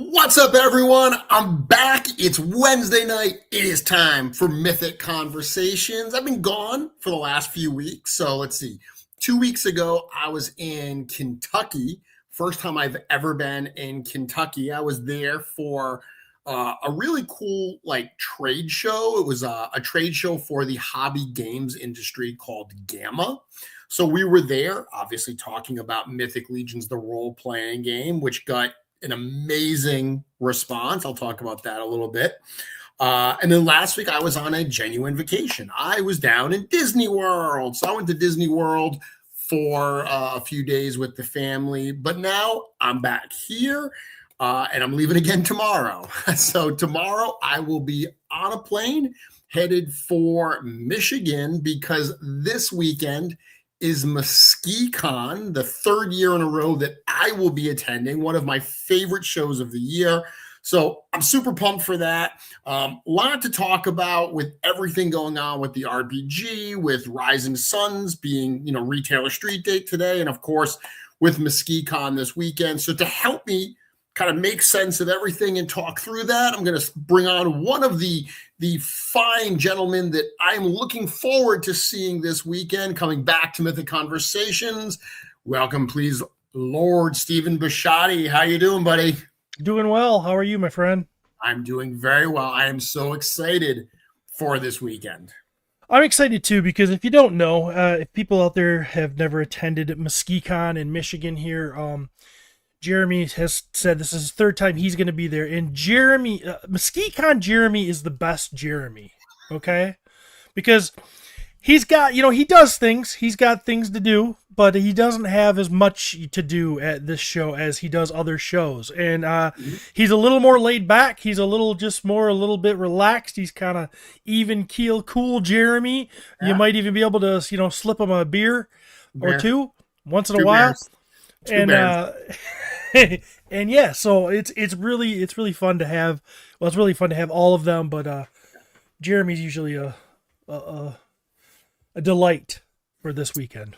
What's up, everyone? I'm back. It's Wednesday night. It is time for Mythic Conversations. I've been gone for the last few weeks. So let's see. 2 weeks ago, I was in Kentucky. First time I've ever been in Kentucky. I was there for a really cool trade show. It was a trade show for the hobby games industry called Gamma. So we were there, obviously talking about Mythic Legions, the role-playing game, which got an amazing response. I'll talk about that a little bit. And then last week I was on a genuine vacation. I was down in Disney World. So I went to Disney World for a few days with the family, but now I'm back here and I'm leaving again tomorrow. So tomorrow I will be on a plane headed for Michigan because this weekend is Muskecon, the third year in a row that I will be attending, one of my favorite shows of the year. So I'm super pumped for that. A lot to talk about with everything going on with the RPG, with Rising Suns being, retailer street date today, and of course with Muskecon this weekend. So to help me kind of make sense of everything and talk through that, I'm going to bring on one of the fine gentlemen that I'm looking forward to seeing this weekend, coming back to Mythic Conversations. Welcome, please, Lord Stephen Bushotee. How you doing, buddy? Doing well. How are you, my friend? I'm doing very well. I am so excited for this weekend. I'm excited too because if you don't know, if people out there have never attended Muskecon in Michigan here, Jeremy has said this is his third time he's going to be there. And Jeremy, Muskecon Jeremy is the best Jeremy, okay? Because he's got, he does things. He's got things to do, but he doesn't have as much to do at this show as he does other shows. And he's a little more laid back. He's a little bit relaxed. He's kind of even keel, cool Jeremy. Yeah. You might even be able to, slip him a beer or two once in a while. And yeah, so it's really fun to have. Well, it's really fun to have all of them, but Jeremy's usually a delight for this weekend.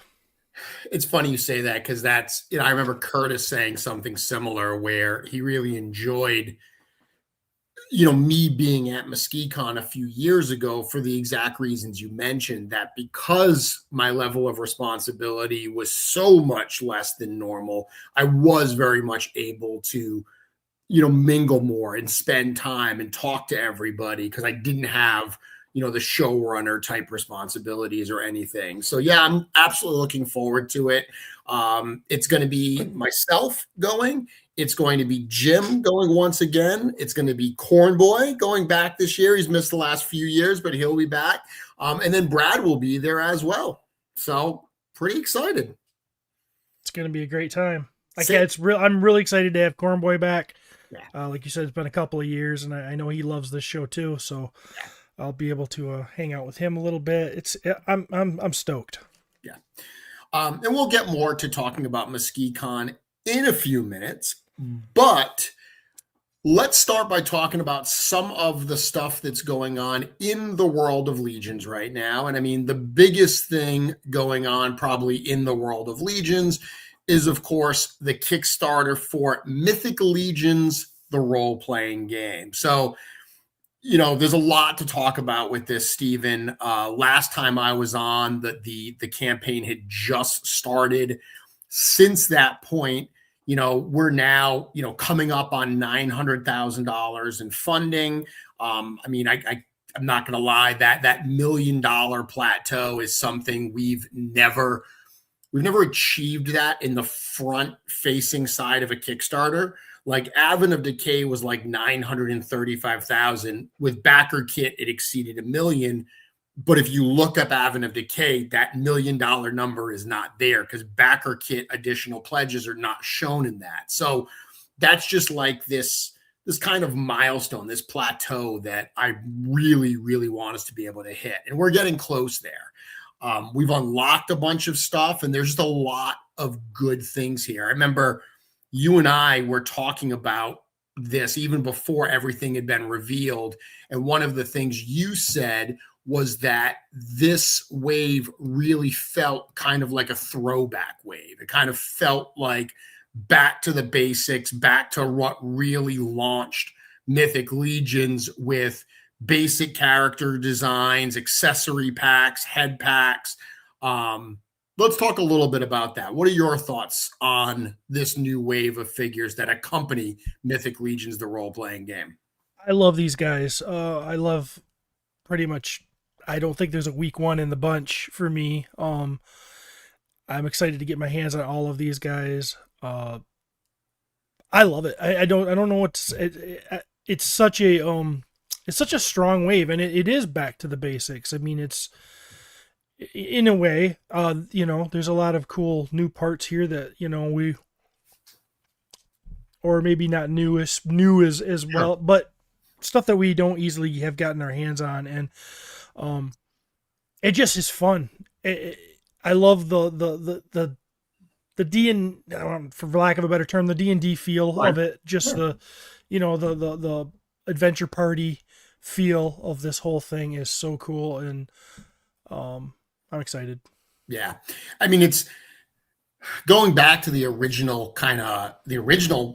It's funny you say that because that's, I remember Curtis saying something similar where he really enjoyed, me being at Muskecon a few years ago for the exact reasons you mentioned, that because my level of responsibility was so much less than normal, I was very much able to, mingle more and spend time and talk to everybody because I didn't have, the showrunner type responsibilities or anything. So yeah, I'm absolutely looking forward to it. It's going to be myself going. It's going to be Jim going once again. It's going to be Cornboy going back this year. He's missed the last few years, but he'll be back. And then Brad will be there as well. So pretty excited. It's going to be a great time. I'm really excited to have Cornboy back. Yeah. Like you said, it's been a couple of years, and I know he loves this show too. So I'll be able to hang out with him a little bit. I'm stoked. Yeah. And we'll get more to talking about Muskecon in a few minutes, but let's start by talking about some of the stuff that's going on in the world of Legions right now. And I mean, the biggest thing going on probably in the world of Legions is, of course, the Kickstarter for Mythic Legions, the role-playing game. So, there's a lot to talk about with this, Stephen. Last time I was on, the campaign had just started. Since that point, we're now, coming up on $900,000 in funding. I'm not going to lie, that $1 million plateau is something we've never achieved that in the front facing side of a Kickstarter. Like Advent of Decay was like 935,000. With backer kit, it exceeded $1 million. But if you look up Advent of Decay, that $1 million number is not there because backer kit additional pledges are not shown in that. So that's just like this kind of milestone, this plateau that I really, really want us to be able to hit. And we're getting close there. We've unlocked a bunch of stuff, and there's just a lot of good things here. I remember you and I were talking about this even before everything had been revealed. And one of the things you said was that this wave really felt kind of like a throwback wave. It kind of felt like back to the basics, back to what really launched Mythic Legions with basic character designs, accessory packs, head packs. Let's talk a little bit about that. What are your thoughts on this new wave of figures that accompany Mythic Legions, the role-playing game? I love these guys. I love pretty much. I don't think there's a weak one in the bunch for me. I'm excited to get my hands on all of these guys. I love it. I don't know what's it's such a strong wave, and it is back to the basics. I mean, it's in a way, there's a lot of cool new parts here that we, or maybe not new as well, but stuff that we don't easily have gotten our hands on, and it just is fun. I love the D and, for lack of a better term, the D&D feel of it. Just the adventure party feel of this whole thing is so cool, and I'm excited. Yeah, I mean, it's going back to the original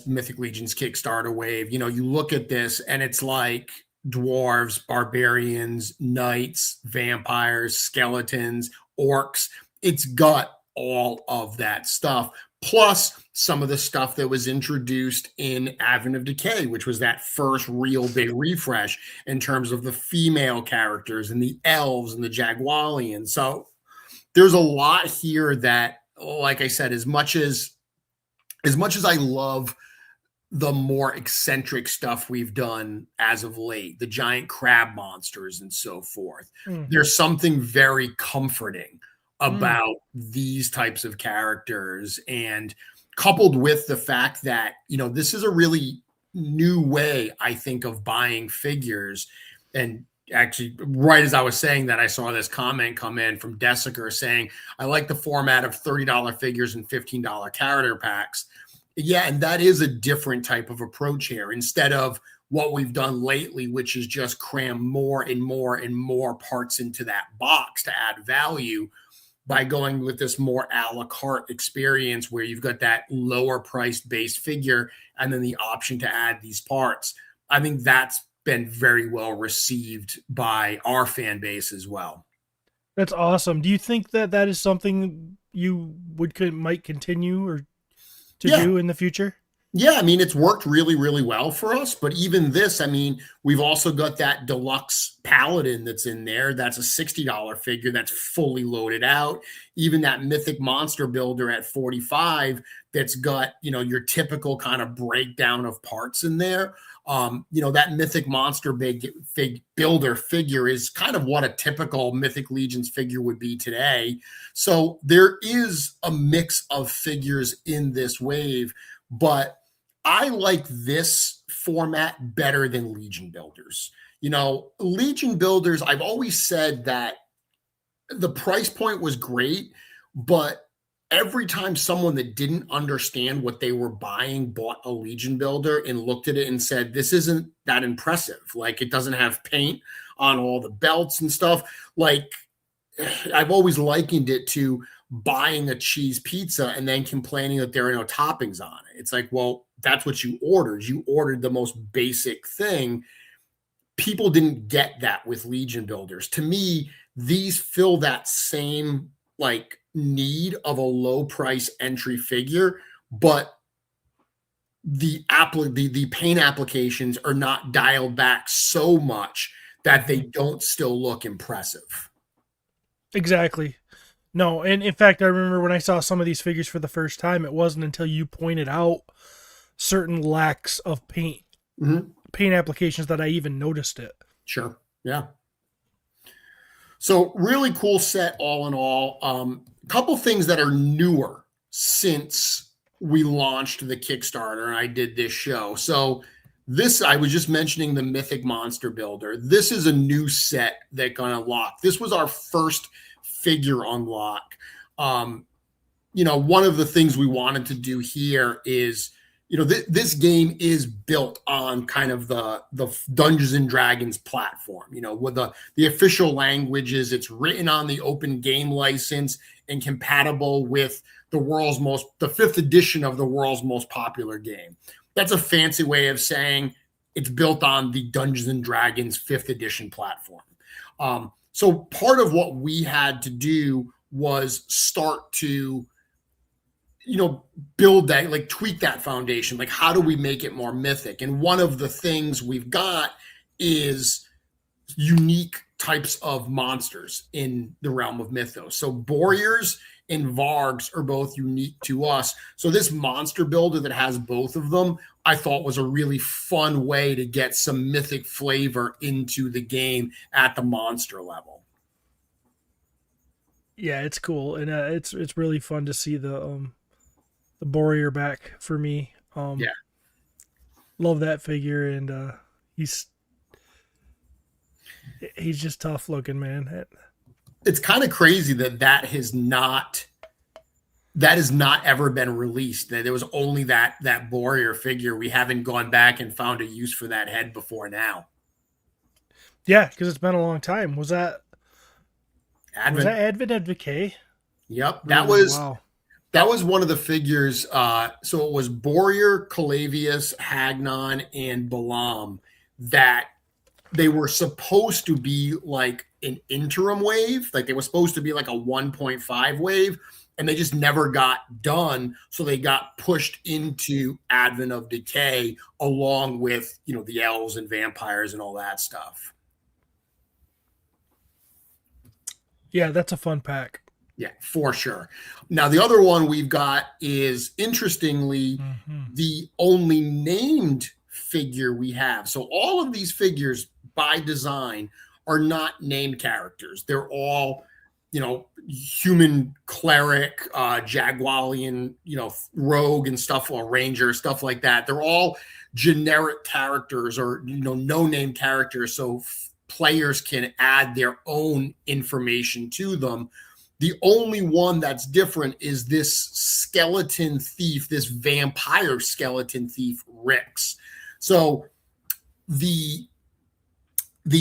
Mythic Legions Kickstarter wave. You look at this and it's like dwarves, barbarians, knights, vampires, skeletons, orcs. It's got all of that stuff, plus some of the stuff that was introduced in Advent of Decay, which was that first real big refresh in terms of the female characters and the elves and the Jagualians. So there's a lot here that, like I said, as much as I love the more eccentric stuff we've done as of late, the giant crab monsters and so forth, there's something very comforting about these types of characters, and coupled with the fact that this is a really new way, I think, of buying figures. And actually, right as I was saying that, I saw this comment come in from Desiker saying, I like the format of $30 figures and $15 character packs. Yeah, and that is a different type of approach here. Instead of what we've done lately, which is just cram more and more and more parts into that box to add value, by going with this more a la carte experience where you've got that lower priced base figure and then the option to add these parts. I think that's been very well received by our fan base as well. That's awesome. Do you think that is something you might continue or to do in the future? Yeah, I mean, it's worked really, really well for us. But even this, I mean, we've also got that deluxe paladin that's in there. That's a $60 figure that's fully loaded out. Even that mythic monster builder at $45 that's got, your typical kind of breakdown of parts in there. That mythic monster builder figure is kind of what a typical Mythic Legions figure would be today. So there is a mix of figures in this wave, but I like this format better than Legion Builders. Legion Builders, I've always said that the price point was great, but every time someone that didn't understand what they were buying bought a Legion Builder and looked at it and said, this isn't that impressive. Like, it doesn't have paint on all the belts and stuff. Like, I've always likened it to buying a cheese pizza and then complaining that there are no toppings on it. It's like, well, that's what you ordered. You ordered the most basic thing. People didn't get that with Legion Builders. To me, these fill that same need of a low price entry figure, but the paint applications are not dialed back so much that they don't still look impressive. Exactly. No, and in fact, I remember when I saw some of these figures for the first time, it wasn't until you pointed out certain lacks of paint applications that I even noticed it. Sure. Yeah. So really cool set all in all. A couple things that are newer since we launched the Kickstarter and I did this show. So this, I was just mentioning the Mythic Monster Builder. This is a new set that got unlocked. This was our first figure unlock. One of the things we wanted to do here is, this game is built on kind of the Dungeons and Dragons platform. With the official languages, it's written on the open game license and compatible with the fifth edition of the world's most popular game. That's a fancy way of saying it's built on the Dungeons and Dragons fifth edition platform. So part of what we had to do was start to build that, like tweak that foundation. Like, how do we make it more mythic? And one of the things we've got is unique types of monsters in the realm of mythos. So Borears and Vargs are both unique to us. So this monster builder that has both of them, I thought was a really fun way to get some mythic flavor into the game at the monster level. Yeah, it's cool, and it's really fun to see the Borear back for me. Yeah. Love that figure, and he's just tough looking, man. It's kind of crazy that has not ever been released. That there was only that Borear figure. We haven't gone back and found a use for that head before now. Yeah, because it's been a long time. Was that Advent of Decay? Yep, Wow. That was one of the figures. So it was Borear, Calavius, Hagnon, and Balam that they were supposed to be like an interim wave. Like they were supposed to be like a 1.5 wave, and they just never got done. So they got pushed into Advent of Decay along with, the elves and vampires and all that stuff. Yeah, that's a fun pack. Yeah, for sure. Now, the other one we've got is, interestingly, the only named figure we have. So all of these figures by design are not named characters. They're all, human cleric, Jagualian, rogue and stuff, or ranger, stuff like that. They're all generic characters or, no name characters. So players can add their own information to them. The only one that's different is this skeleton thief, this vampire skeleton thief, Rix. So the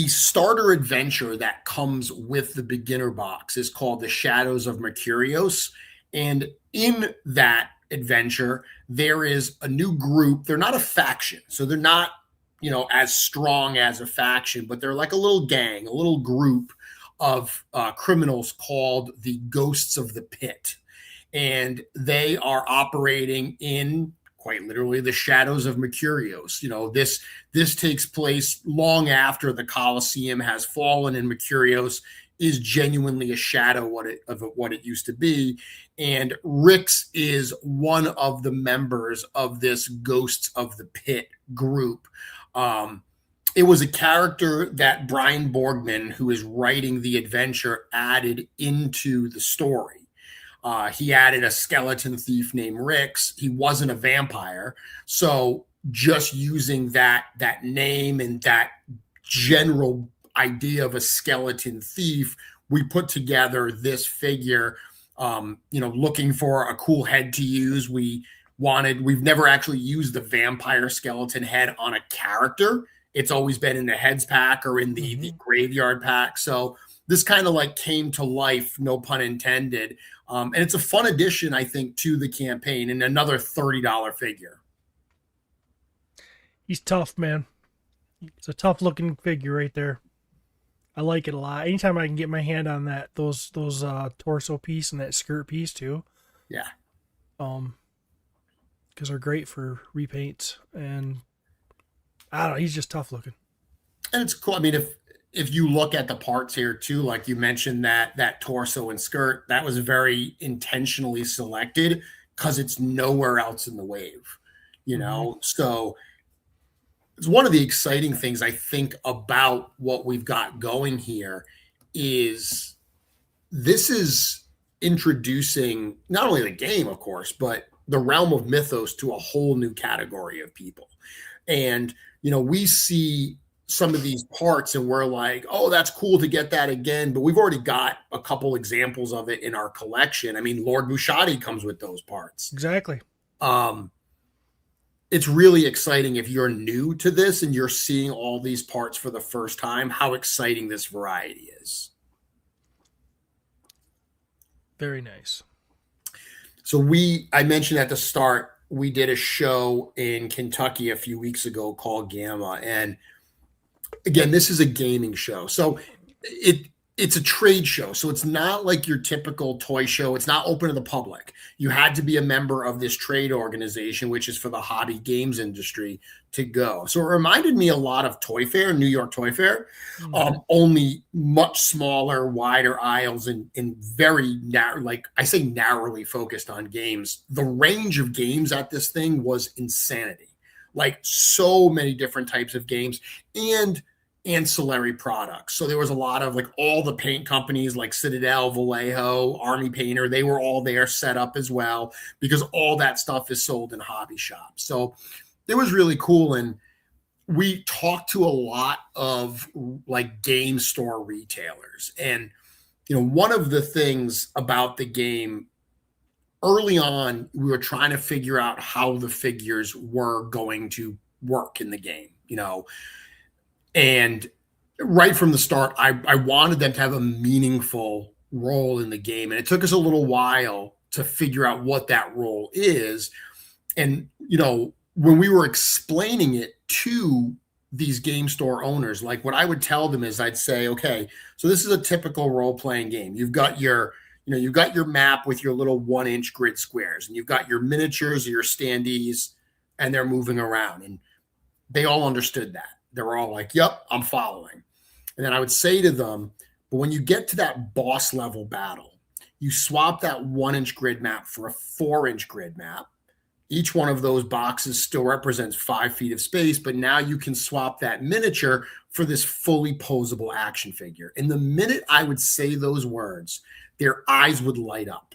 starter adventure that comes with the beginner box is called The Shadows of Mercurios. And in that adventure, there is a new group. They're not a faction. So they're not, as strong as a faction, but they're like a little gang, a little group of criminals called the Ghosts of the Pit. And they are operating in quite literally the shadows of Mercurios. This takes place long after the Colosseum has fallen, and Mercurios is genuinely a shadow of what it used to be. And Rix is one of the members of this Ghosts of the Pit group. It was a character that Brian Borgman, who is writing the adventure, added into the story. He added a skeleton thief named Rix. He wasn't a vampire. So just using that name and that general idea of a skeleton thief, we put together this figure, looking for a cool head to use. We've never actually used the vampire skeleton head on a character. It's always been in the heads pack or in the graveyard pack. So this kind of like came to life, no pun intended. And it's a fun addition, I think, to the campaign, and another $30 figure. He's tough, man. It's a tough looking figure right there. I like it a lot. Anytime I can get my hand on those torso piece and that skirt piece too. Yeah. Because they're great for repaints, and I don't know, he's just tough looking. And it's cool. I mean, if you look at the parts here too, like you mentioned that torso and skirt, that was very intentionally selected because it's nowhere else in the wave, So it's one of the exciting things I think about what we've got going here is this is introducing not only the game, of course, but the realm of mythos to a whole new category of people. And, we see some of these parts and we're like, oh, that's cool to get that again. But we've already got a couple examples of it in our collection. I mean, Lord Bushotee comes with those parts. Exactly. It's really exciting if you're new to this and you're seeing all these parts for the first time, how exciting this variety is. Very nice. So I mentioned at the start, we did a show in Kentucky a few weeks ago called Gamma. And again, this is a gaming show. So it's a trade show. So it's not like your typical toy show. It's not open to the public. You had to be a member of this trade organization, which is for the hobby games industry, to go. So it reminded me a lot of Toy Fair, New York Toy Fair, only much smaller, wider aisles and very narrow, like I say, narrowly focused on games. The range of games at this thing was insanity. Like so many different types of games and ancillary products. So there was a lot of like all the paint companies like Citadel, Vallejo, Army Painter, they were all there set up as well because all that stuff is sold in hobby shops. So it was really cool. And we talked to a lot of like game store retailers. And, one of the things about the game early on, we were trying to figure out how the figures were going to work in the game, and right from the start, I wanted them to have a meaningful role in the game. And it took us a little while to figure out what that role is. And, when we were explaining it to these game store owners, like what I would tell them is I'd say, okay, so this is a typical role-playing game. You've got your map with your little 1-inch grid squares, and you've got your miniatures or your standees, and they're moving around. And they all understood that. They were all like, yep, I'm following. And then I would say to them, but when you get to that boss level battle, you swap that 1-inch grid map for a 4-inch grid map. Each one of those boxes still represents 5 feet of space, but now you can swap that miniature for this fully posable action figure. And the minute I would say those words, their eyes would light up.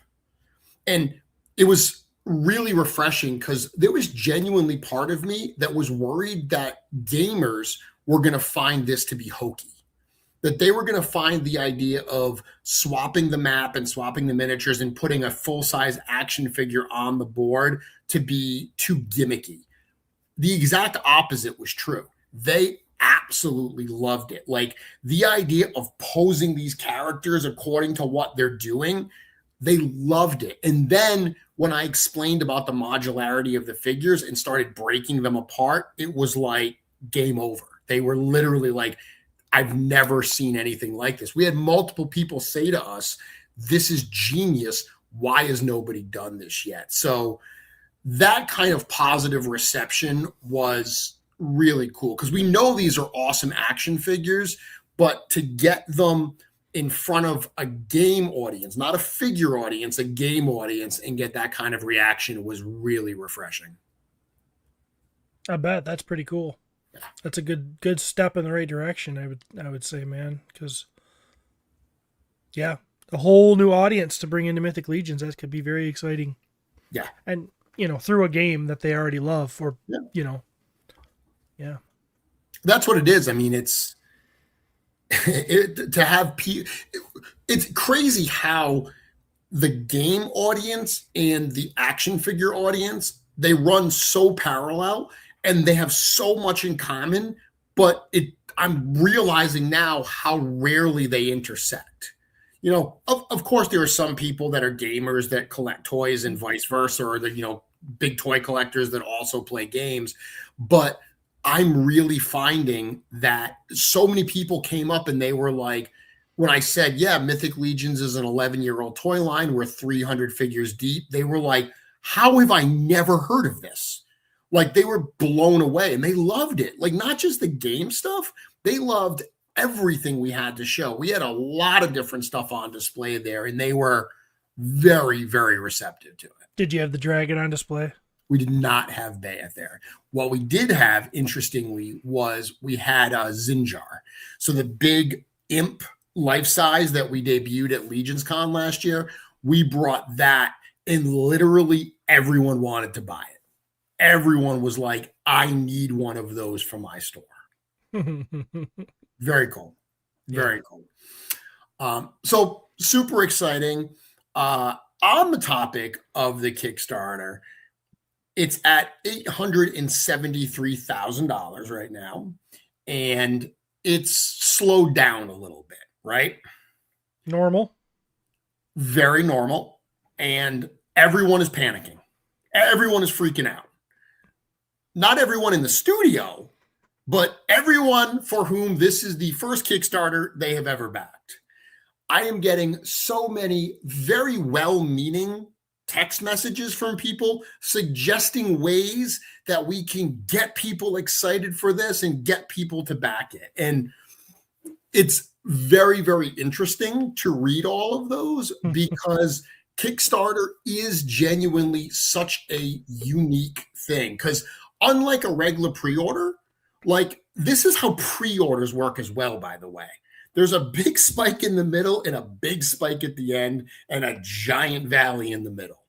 And it was really refreshing because there was genuinely part of me that was worried that gamers were going to find this to be hokey, that they were going to find the idea of swapping the map and swapping the miniatures and putting a full-size action figure on the board to be too gimmicky. The exact opposite was true. They absolutely loved it. Like the idea of posing these characters according to what they're doing, they loved it. And then when I explained about the modularity of the figures and started breaking them apart, it was like game over. They were literally like, I've never seen anything like this. We had multiple people say to us, this is genius. Why has nobody done this yet? So that kind of positive reception was really cool because we know these are awesome action figures, but to get them in front of a game audience, not a figure audience, a game audience, and get that kind of reaction was really refreshing. I bet that's pretty cool. Yeah. That's a good step in the right direction. I would say, man, because yeah, a whole new audience to bring into Mythic Legions. That could be very exciting. Yeah, and through a game that they already love, or yeah, that's what it is. I mean, it's. It's crazy how the game audience and the action figure audience, they run so parallel and they have so much in common, but I'm realizing now how rarely they intersect. Of course there are some people that are gamers that collect toys and vice versa, or the big toy collectors that also play games, but I'm really finding that so many people came up and they were like, when I said, yeah, Mythic Legions is an 11-year-old toy line, we're 300 figures deep. They were like, how have I never heard of this? Like they were blown away and they loved it. Like not just the game stuff, they loved everything we had to show. We had a lot of different stuff on display there and they were very, very receptive to it. Did you have the dragon on display? We did not have Bayeth there. What we did have, interestingly, was we had Zinjar. So the big imp life size that we debuted at Legions Con last year, we brought that, and literally everyone wanted to buy it. Everyone was like, I need one of those for my store. Very cool. Very cool. So super exciting. On the topic of the Kickstarter, it's at $873,000 right now, and it's slowed down a little bit, right? Normal. Very normal. And everyone is panicking. Everyone is freaking out. Not everyone in the studio, but everyone for whom this is the first Kickstarter they have ever backed. I am getting so many very well-meaning text messages from people suggesting ways that we can get people excited for this and get people to back it. And it's very, very interesting to read all of those because Kickstarter is genuinely such a unique thing. Because unlike a regular pre-order, like this is how pre-orders work as well, by the way. There's a big spike in the middle and a big spike at the end and a giant valley in the middle.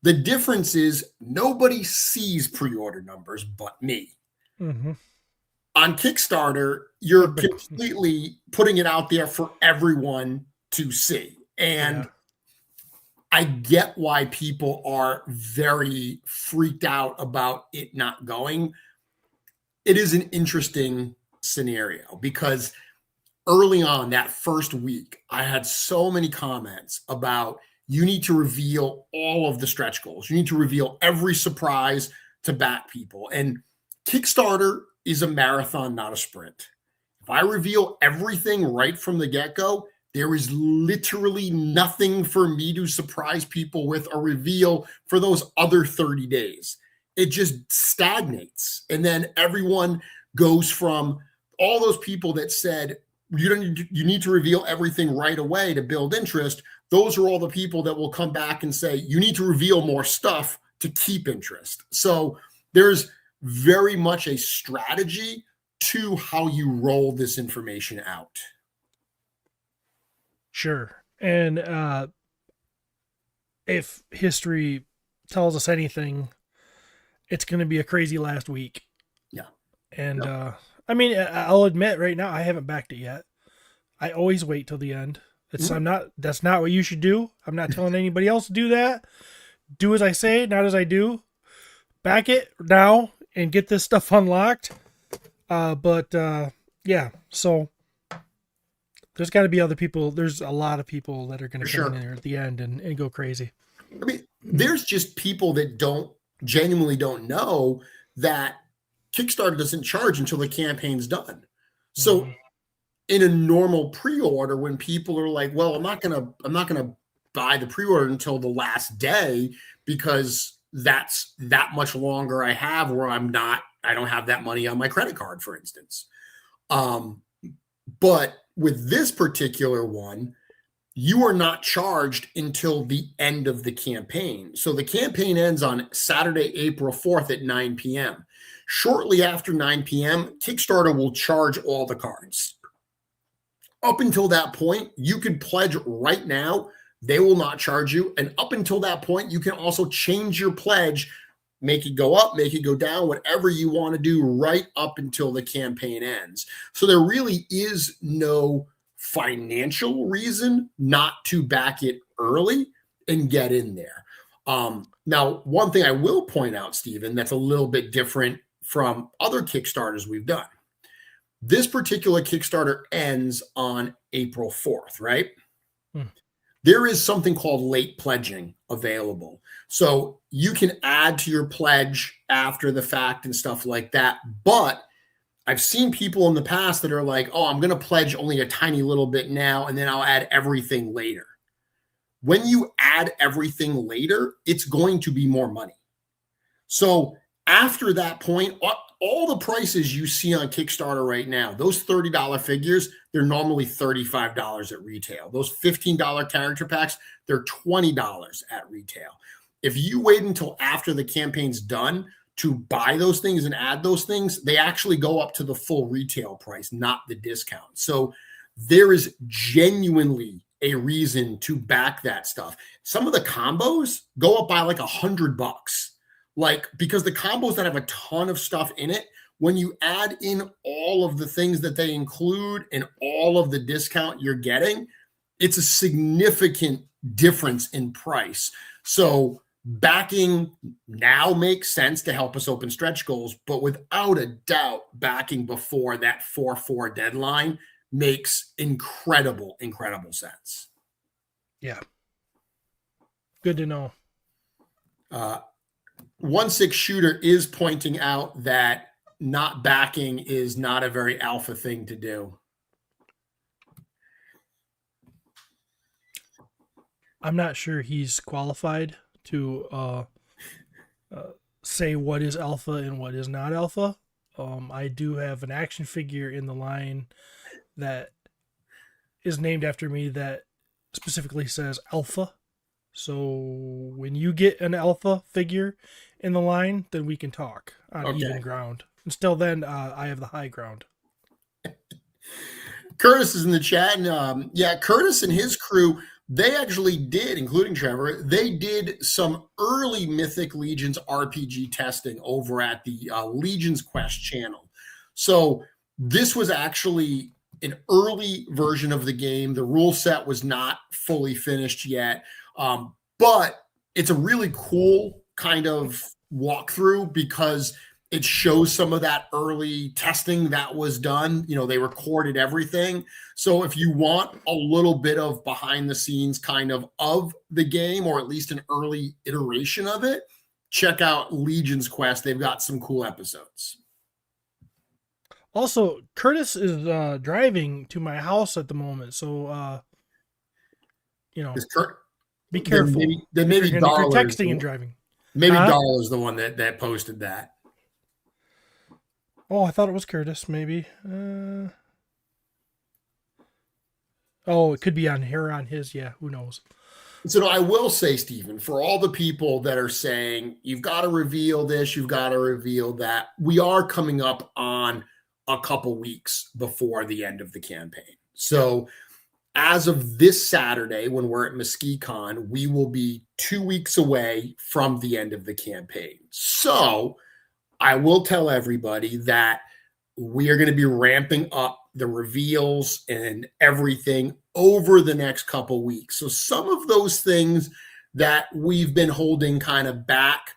The difference is nobody sees pre-order numbers but me. Mm-hmm. On Kickstarter, you're completely putting it out there for everyone to see. And I get why people are very freaked out about it not going. It is an interesting scenario because early on that first week, I had so many comments about you need to reveal all of the stretch goals. You need to reveal every surprise to back people. And Kickstarter is a marathon, not a sprint. If I reveal everything right from the get-go, there is literally nothing for me to surprise people with or reveal for those other 30 days. It just stagnates. And then everyone goes from all those people that said, you need to reveal everything right away to build interest. Those are all the people that will come back and say, you need to reveal more stuff to keep interest. So there's very much a strategy to how you roll this information out. Sure. And if history tells us anything, it's going to be a crazy last week. Yeah. And I mean, I'll admit right now, I haven't backed it yet. I always wait till the end. That's not what you should do. I'm not telling anybody else to do that. Do as I say, not as I do. Back it now and get this stuff unlocked. Yeah, so there's got to be other people. There's a lot of people that are going to come in there at the end and go crazy. I mean, there's just people that genuinely don't know that Kickstarter doesn't charge until the campaign's done. So in a normal pre-order, when people are like, well, I'm not gonna buy the pre-order until the last day because that's that much longer I have where I don't have that money on my credit card, for instance. But with this particular one, you are not charged until the end of the campaign. So the campaign ends on Saturday, April 4th at 9 p.m. Shortly after 9 p.m., Kickstarter will charge all the cards. Up until that point, you could pledge right now. They will not charge you. And up until that point, you can also change your pledge, make it go up, make it go down, whatever you want to do right up until the campaign ends. So there really is no financial reason not to back it early and get in there. Now, one thing I will point out, Stephen, that's a little bit different from other Kickstarters we've done. This particular Kickstarter ends on April 4th, right? There is something called late pledging available. So you can add to your pledge after the fact and stuff like that. But I've seen people in the past that are like, oh, I'm going to pledge only a tiny little bit now, and then I'll add everything later. When you add everything later, it's going to be more money. So after that point, all the prices you see on Kickstarter right now, those $30 figures, they're normally $35 at retail. Those $15 character packs, they're $20 at retail. If you wait until after the campaign's done to buy those things and add those things, they actually go up to the full retail price, not the discount. So there is genuinely a reason to back that stuff. Some of the combos go up by like $100, like, because the combos that have a ton of stuff in it, when you add in all of the things that they include and all of the discount you're getting, it's a significant difference in price. So backing now makes sense to help us open stretch goals, but without a doubt, backing before that 4/4 deadline makes incredible sense. Yeah. Good to know. 1/6 Shooter is pointing out that not backing is not a very alpha thing to do. I'm not sure he's qualified to say what is alpha and what is not alpha. I do have an action figure in the line that is named after me that specifically says alpha. So when you get an alpha figure in the line, then we can talk on even ground. Until then, I have the high ground. Curtis is in the chat, and Curtis and his crew, they actually did, including Trevor, they did some early Mythic Legions RPG testing over at the Legions Quest channel. So this was actually an early version of the game. The rule set was not fully finished yet, but it's a really cool kind of walkthrough because it shows some of that early testing that was done. You know, they recorded everything. So if you want a little bit of behind the scenes kind of the game, or at least an early iteration of it, check out Legion's Quest. They've got some cool episodes. Also, Curtis is driving to my house at the moment. So, be careful. Then maybe if you're texting and driving. Maybe Darl is the one that posted that. Oh, I thought it was Curtis, maybe. It could be on here, on his. Yeah, who knows? So I will say, Stephen, for all the people that are saying, you've got to reveal this, you've got to reveal that, we are coming up on a couple weeks before the end of the campaign. So as of this Saturday, when we're at Muskecon, we will be 2 weeks away from the end of the campaign. So I will tell everybody that we are going to be ramping up the reveals and everything over the next couple weeks. So some of those things that we've been holding kind of back,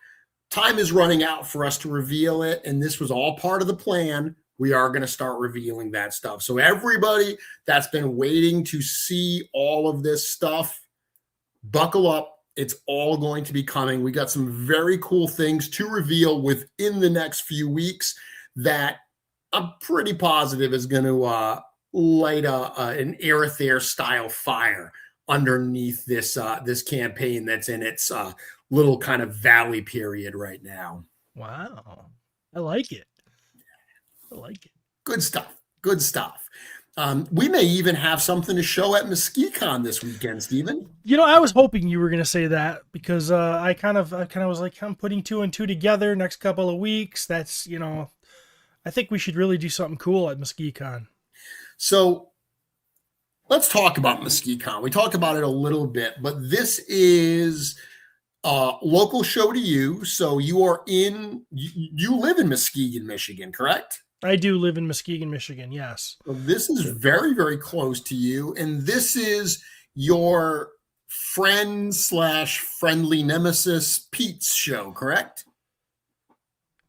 time is running out for us to reveal it. And this was all part of the plan. We are going to start revealing that stuff. So everybody that's been waiting to see all of this stuff, buckle up. It's all going to be coming. We got some very cool things to reveal within the next few weeks that I'm pretty positive is going to light an Arethair style fire underneath this campaign that's in its little kind of valley period right now. Wow. I like it. Good stuff. We may even have something to show at Muskecon this weekend, Stephen. I was hoping you were going to say that because I kind of was like, I'm putting 2 and 2 together next couple of weeks. That's, I think we should really do something cool at Muskecon. So let's talk about Muskecon. We talked about it a little bit, but this is a local show to you. So you live in Muskegon, Michigan, correct? I do live in Muskegon, Michigan, yes. So this is very, very close to you. And this is your friend/friendly nemesis Pete's show, correct?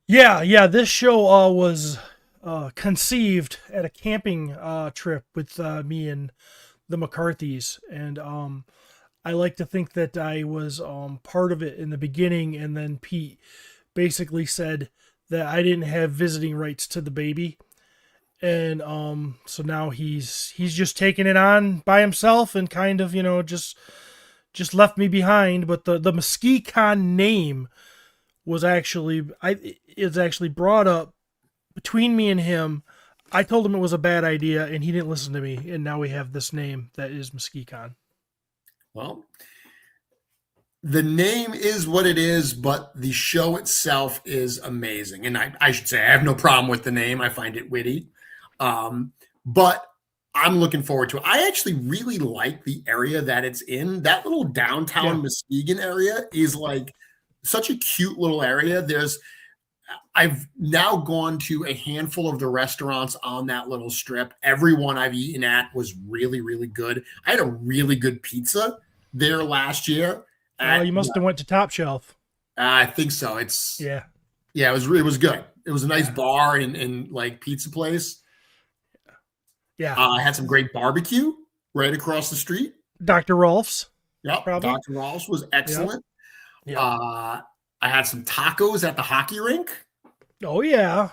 Yeah. This show was conceived at a camping trip with me and the McCarthys. And I like to think that I was part of it in the beginning. And then Pete basically said that I didn't have visiting rights to the baby. And so now he's just taking it on by himself and kind of, just left me behind. But the Muskecon name was actually brought up between me and him. I told him it was a bad idea and he didn't listen to me. And now we have this name that is Muskecon. Well, the name is what it is, but the show itself is amazing. And I should say I have no problem with the name. I find it witty. But I'm looking forward to it. I actually really like the area that it's in. That little downtown Muskegon area is like such a cute little area. I've now gone to a handful of the restaurants on that little strip. Every one I've eaten at was really, really good. I had a really good pizza there last year. Oh, you must have went to Top Shelf. I think so. Yeah, it was good. It was a nice bar and like pizza place. Yeah. I had some great barbecue right across the street. Dr. Rolf's. Yep. Probably. Dr. Rolf's was excellent. Yep. I had some tacos at the hockey rink. Oh yeah.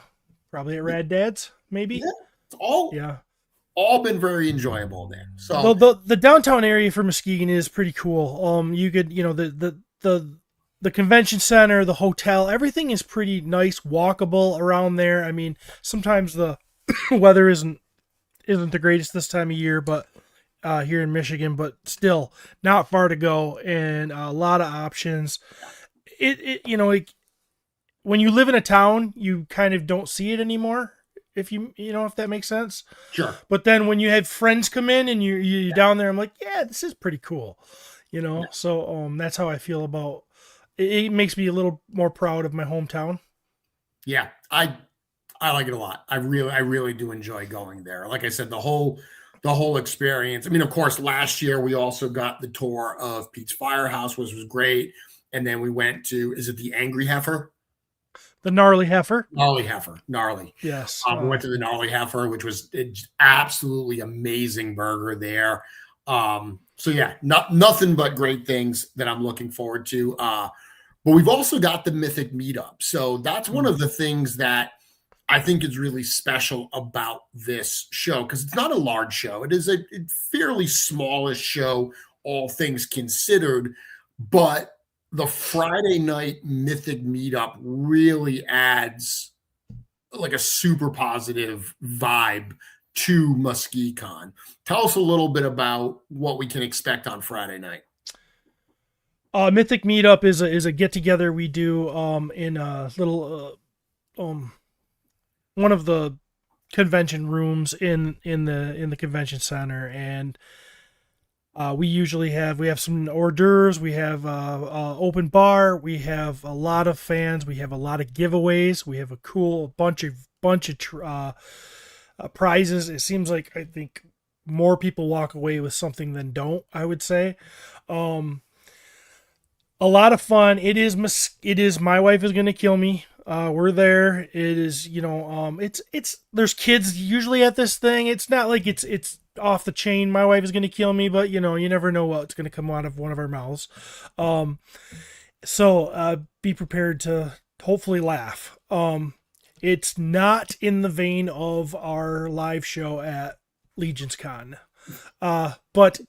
Probably at Rad Dad's, maybe. Yeah. It's all been very enjoyable there. So the downtown area for Muskegon is pretty cool. You could, the convention center, the hotel, everything is pretty nice, walkable around there. I mean, sometimes the weather isn't the greatest this time of year, but here in Michigan, but still not far to go and a lot of options. When you live in a town, you kind of don't see it anymore. If if that makes sense. Sure. But then when you have friends come in and you're down there, I'm like, yeah, this is pretty cool. So that's how I feel about it. It makes me a little more proud of my hometown. Yeah, I like it a lot. I really do enjoy going there. Like I said, the whole experience. I mean, of course, last year we also got the tour of Pete's Firehouse, which was great. And then we went to, is it the Angry Heifer? The Gnarly Heifer. Gnarly. Yes. We went to the Gnarly Heifer, which was absolutely amazing burger there. So yeah, nothing but great things that I'm looking forward to. But we've also got the Mythic meetup. So that's one of the things that I think is really special about this show, because it's not a large show. It is a fairly smallish show, all things considered, but the Friday night Mythic meetup really adds like a super positive vibe to Muskecon. Tell us a little bit about what we can expect on Friday night. Mythic meetup is a get together we do in a little one of the convention rooms in the convention center, and we usually have some hors d'oeuvres, we have open bar, we have a lot of fans, we have a lot of giveaways, we have a cool bunch of prizes. It seems like I think more people walk away with something than don't, I would say. A lot of fun. It is My Wife Is Gonna Kill Me. We're there. It is, it's there's kids usually at this thing. It's not like it's off the chain. My wife is going to kill me, but you never know what's going to come out of one of our mouths. So be prepared to hopefully laugh. It's not in the vein of our live show at Legions Con. But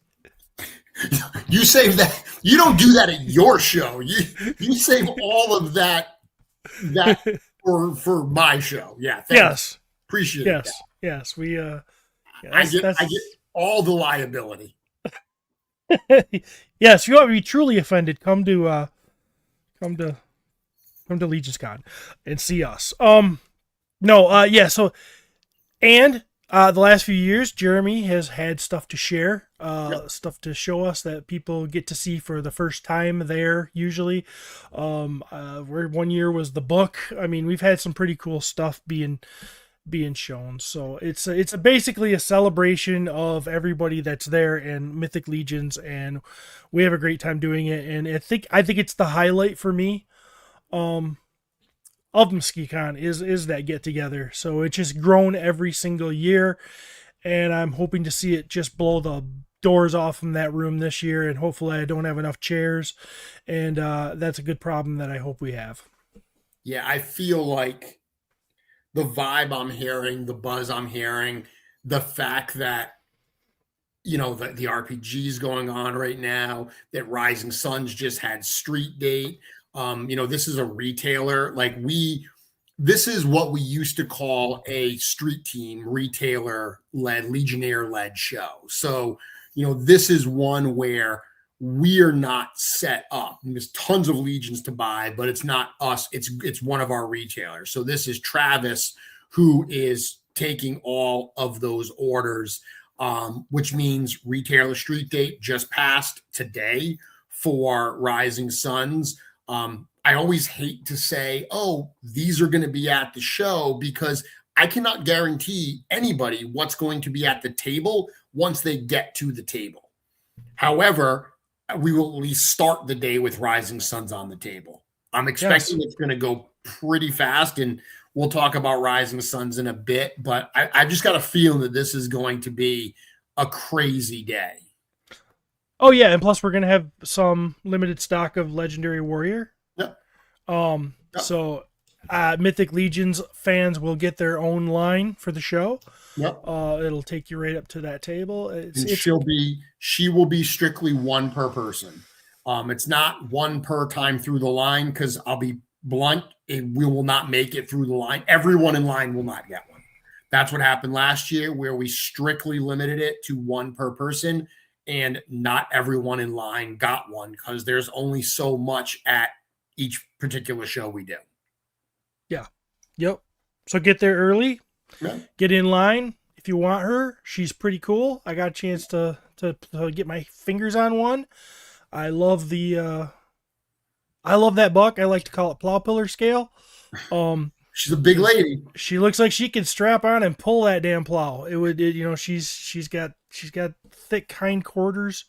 you save that. You don't do that at your show. You save all of that for my show. Yeah. Yes. Appreciate it. Yes. We I get all the liability. Yes, you want to be truly offended, come to Legions Con and see us. So and the last few years Jeremy has had stuff to share, stuff to show us that people get to see for the first time there usually. Where one year was the book. I mean, we've had some pretty cool stuff being shown. So it's basically a celebration of everybody that's there and Mythic Legions, and we have a great time doing it. And I think it's the highlight for me of Muskecon is that get together. So it's just grown every single year, and I'm hoping to see it just blow the doors off from that room this year, and hopefully I don't have enough chairs, and that's a good problem that I hope we have. Yeah, I feel like the vibe I'm hearing, the buzz I'm hearing, the fact that, the RPGs going on right now, that Rising Suns just had Street Date. This is a retailer. This is what we used to call a street team, retailer-led, Legionnaire-led show. So, this is one where we are not set up. And there's tons of Legions to buy, but it's not us. It's one of our retailers. So this is Travis, who is taking all of those orders. which means retailer street date just passed today for Rising Suns. I always hate to say, oh, these are going to be at the show, because I cannot guarantee anybody what's going to be at the table once they get to the table. However, we will at least start the day with Rising Suns on the table. I'm expecting it's going to go pretty fast, and we'll talk about Rising Suns in a bit, but I just got a feeling that this is going to be a crazy day. Oh, yeah, and plus we're going to have some limited stock of Legendary Warrior. Yep. So Mythic Legions fans will get their own line for the show. Yep. It'll take you right up to that table. She will be strictly one per person. It's not one per time through the line, because I'll be blunt, we will not make it through the line. Everyone in line will not get one. That's what happened last year, where we strictly limited it to one per person, and not everyone in line got one, because there's only so much at each particular show we do. Yeah. Yep. So get there early. Yeah. Get in line if you want her. She's pretty cool. I got a chance to get my fingers on one. I love that buck. I like to call it plow pillar scale. She's a big lady. She looks like she can strap on and pull that damn plow. She's got thick hind quarters,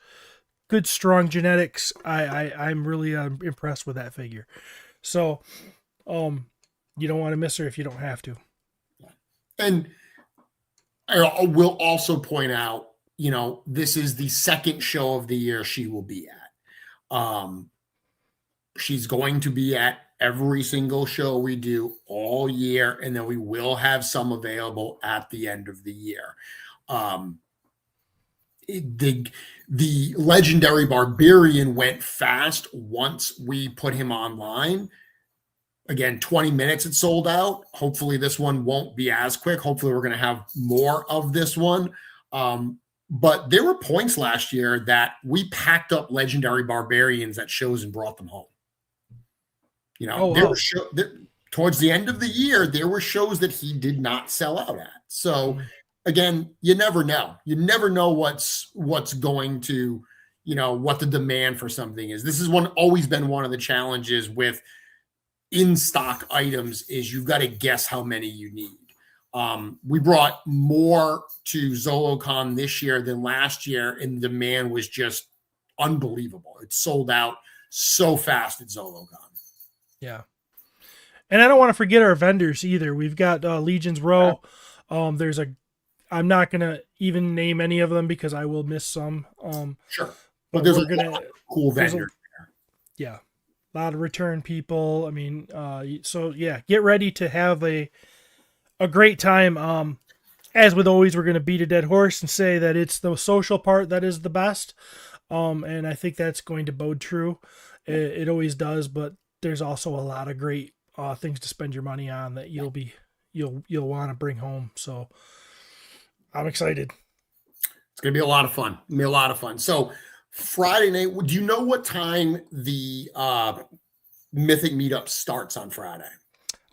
good strong genetics. I'm really impressed with that figure. So, you don't want to miss her if you don't have to. And I will also point out, this is the second show of the year she will be at. She's going to be at every single show we do all year, and then we will have some available at the end of the year. The Legendary Barbarian went fast once we put him online. Again, 20 minutes it sold out. Hopefully this one won't be as quick. Hopefully we're going to have more of this one. But there were points last year that we packed up Legendary Barbarians at shows and brought them home. Towards the end of the year, there were shows that he did not sell out at. So again, you never know. You never know what's going to, what the demand for something is. This has always been one of the challenges with in-stock items, is you've got to guess how many you need. We brought more to ZoloCon this year than last year, and the demand was just unbelievable. It sold out so fast at ZoloCon. Yeah. And I don't want to forget our vendors either. We've got Legion's Row. I'm not going to even name any of them because I will miss some. Sure. But there's a lot of cool vendors there. Yeah. A lot of return people. I mean, so yeah, get ready to have a great time. As with always, we're going to beat a dead horse and say that it's the social part that is the best. And I think that's going to bode true. It always does, but there's also a lot of great things to spend your money on that you'll want to bring home. So I'm excited. It's going to be a lot of fun. So Friday night, do you know what time the Mythic meetup starts on Friday?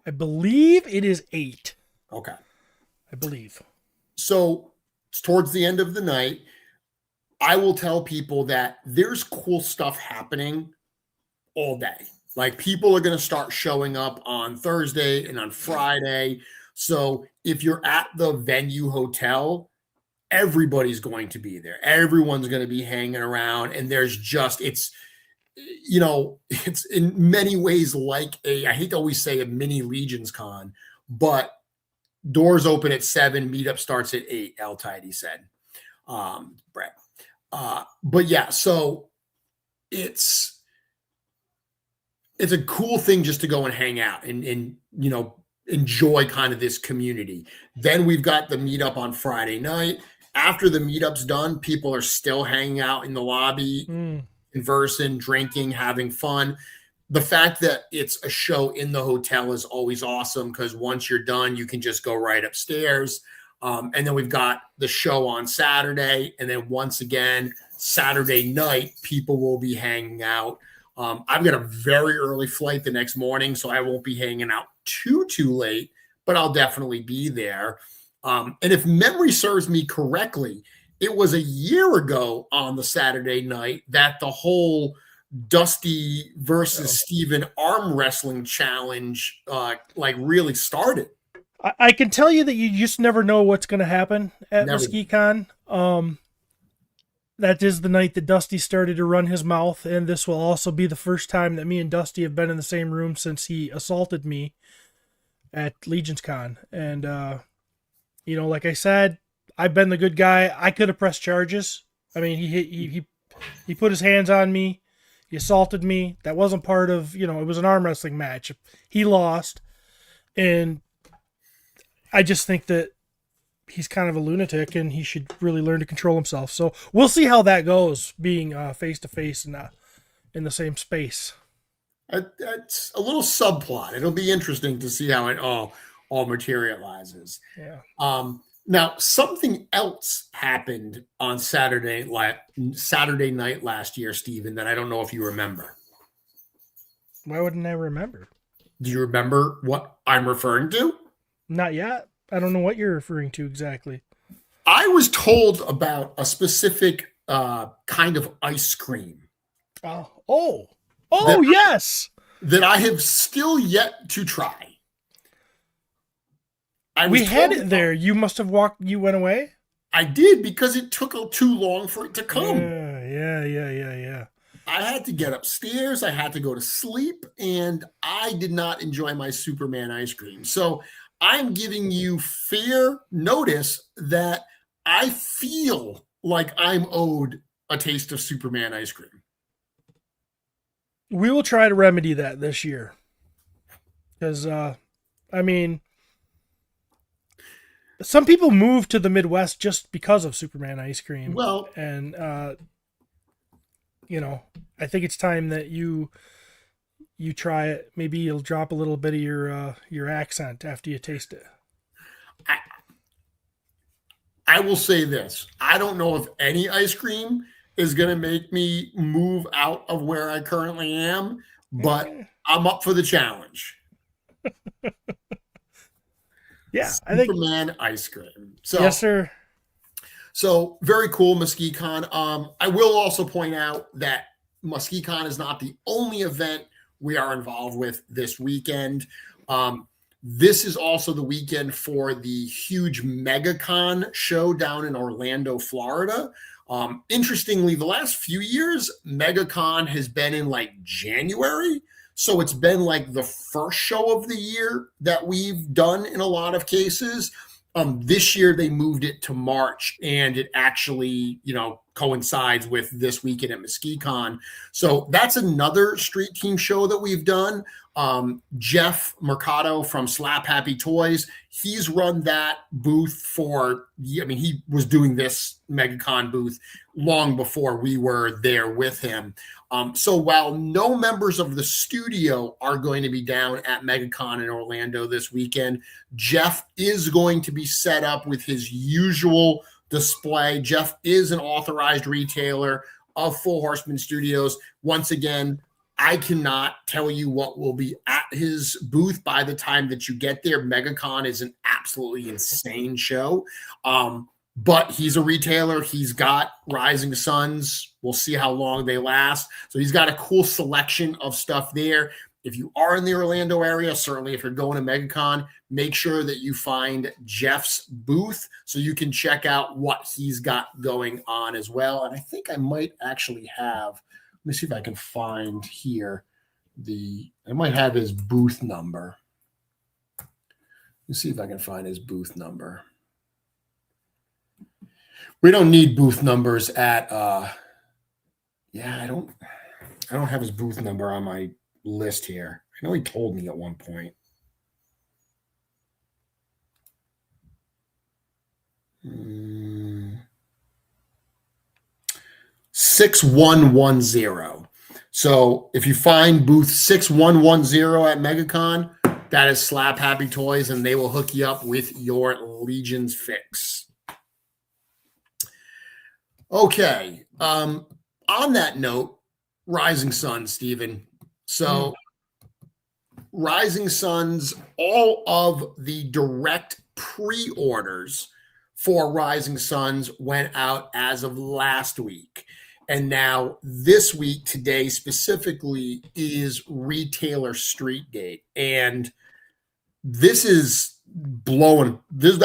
I believe it is 8. Okay. I believe. So it's towards the end of the night. I will tell people that there's cool stuff happening all day. Like, people are going to start showing up on Thursday and on Friday. So if you're at the venue hotel, everybody's going to be there. Everyone's going to be hanging around. And there's just, it's in many ways like I hate to always say a mini Legions Con, but doors open at 7, meetup starts at 8, L Tidy said. Brett. But yeah, so it's a cool thing just to go and hang out and enjoy kind of this community. Then we've got the meetup on Friday night. After the meetup's done, people are still hanging out in the lobby, conversing, drinking, having fun. The fact that it's a show in the hotel is always awesome, because once you're done, you can just go right upstairs. And then we've got the show on Saturday. And then once again, Saturday night, people will be hanging out. I've got a very early flight the next morning, so I won't be hanging out too late, but I'll definitely be there. And if memory serves me correctly, it was a year ago on the Saturday night that the whole Dusty versus Steven arm wrestling challenge like really started. I can tell you that you just never know what's going to happen at Never. Muskecon. That is the night that Dusty started to run his mouth, and this will also be the first time that me and Dusty have been in the same room since he assaulted me at Legions Con. And like I said, I've been the good guy. I could have pressed charges. I mean, he put his hands on me. He assaulted me. That wasn't part of, it was an arm wrestling match. He lost. And I just think that he's kind of a lunatic and he should really learn to control himself. So we'll see how that goes, being face to face and in the same space. It's a little subplot. It'll be interesting to see how it all materializes. Yeah. Now, something else happened on Saturday night last year, Stephen, that I don't know if you remember. Why wouldn't I remember? Do you remember what I'm referring to? Not yet. I don't know what you're referring to exactly. I was told about a specific kind of ice cream. Oh, yes. That I have still yet to try. We had it there. You must have you went away? I did, because it took too long for it to come. Yeah. I had to get upstairs. I had to go to sleep, and I did not enjoy my Superman ice cream. So I'm giving you fair notice that I feel like I'm owed a taste of Superman ice cream. We will try to remedy that this year. Because, some people move to the Midwest just because of Superman ice cream. Well, and I think it's time that you try it. Maybe you'll drop a little bit of your accent after you taste it. I will say this: I don't know if any ice cream is going to make me move out of where I currently am, but I'm up for the challenge. Yeah, Superman ice cream. So, yes, sir. So very cool, Muskecon. I will also point out that Muskecon is not the only event we are involved with this weekend. This is also the weekend for the huge MegaCon show down in Orlando, Florida. Interestingly, the last few years, MegaCon has been in like January. So it's been like the first show of the year that we've done in a lot of cases. This year they moved it to March, and it actually, coincides with this weekend at Muskecon. So that's another street team show that we've done. Jeff Mercado from Slap Happy Toys, he's run that booth he was doing this MegaCon booth long before we were there with him. So while no members of the studio are going to be down at MegaCon in Orlando this weekend, Jeff is going to be set up with his usual display. Jeff is an authorized retailer of Full Horseman Studios. Once again, I cannot tell you what will be at his booth by the time that you get there. MegaCon is an absolutely insane show. But he's a retailer. He's got Rising Suns. We'll see how long they last. So he's got a cool selection of stuff there. If you are in the Orlando area, certainly if you're going to MegaCon, make sure that you find Jeff's booth so you can check out what he's got going on as well. And I think I might actually have, let me see if I can find here I might have his booth number. Let's see if I can find his booth number. We don't need booth numbers at I don't have his booth number on my list here. I know he told me at one point. Mm. 6110. So if you find booth 6110 at MegaCon, that is Slap Happy Toys, and they will hook you up with your Legions fix. Okay. On that note, Rising Suns, Stephen. So Rising Suns, all of the direct pre-orders for Rising Suns went out as of last week. And now this week, today specifically, is Retailer Street Date. And this is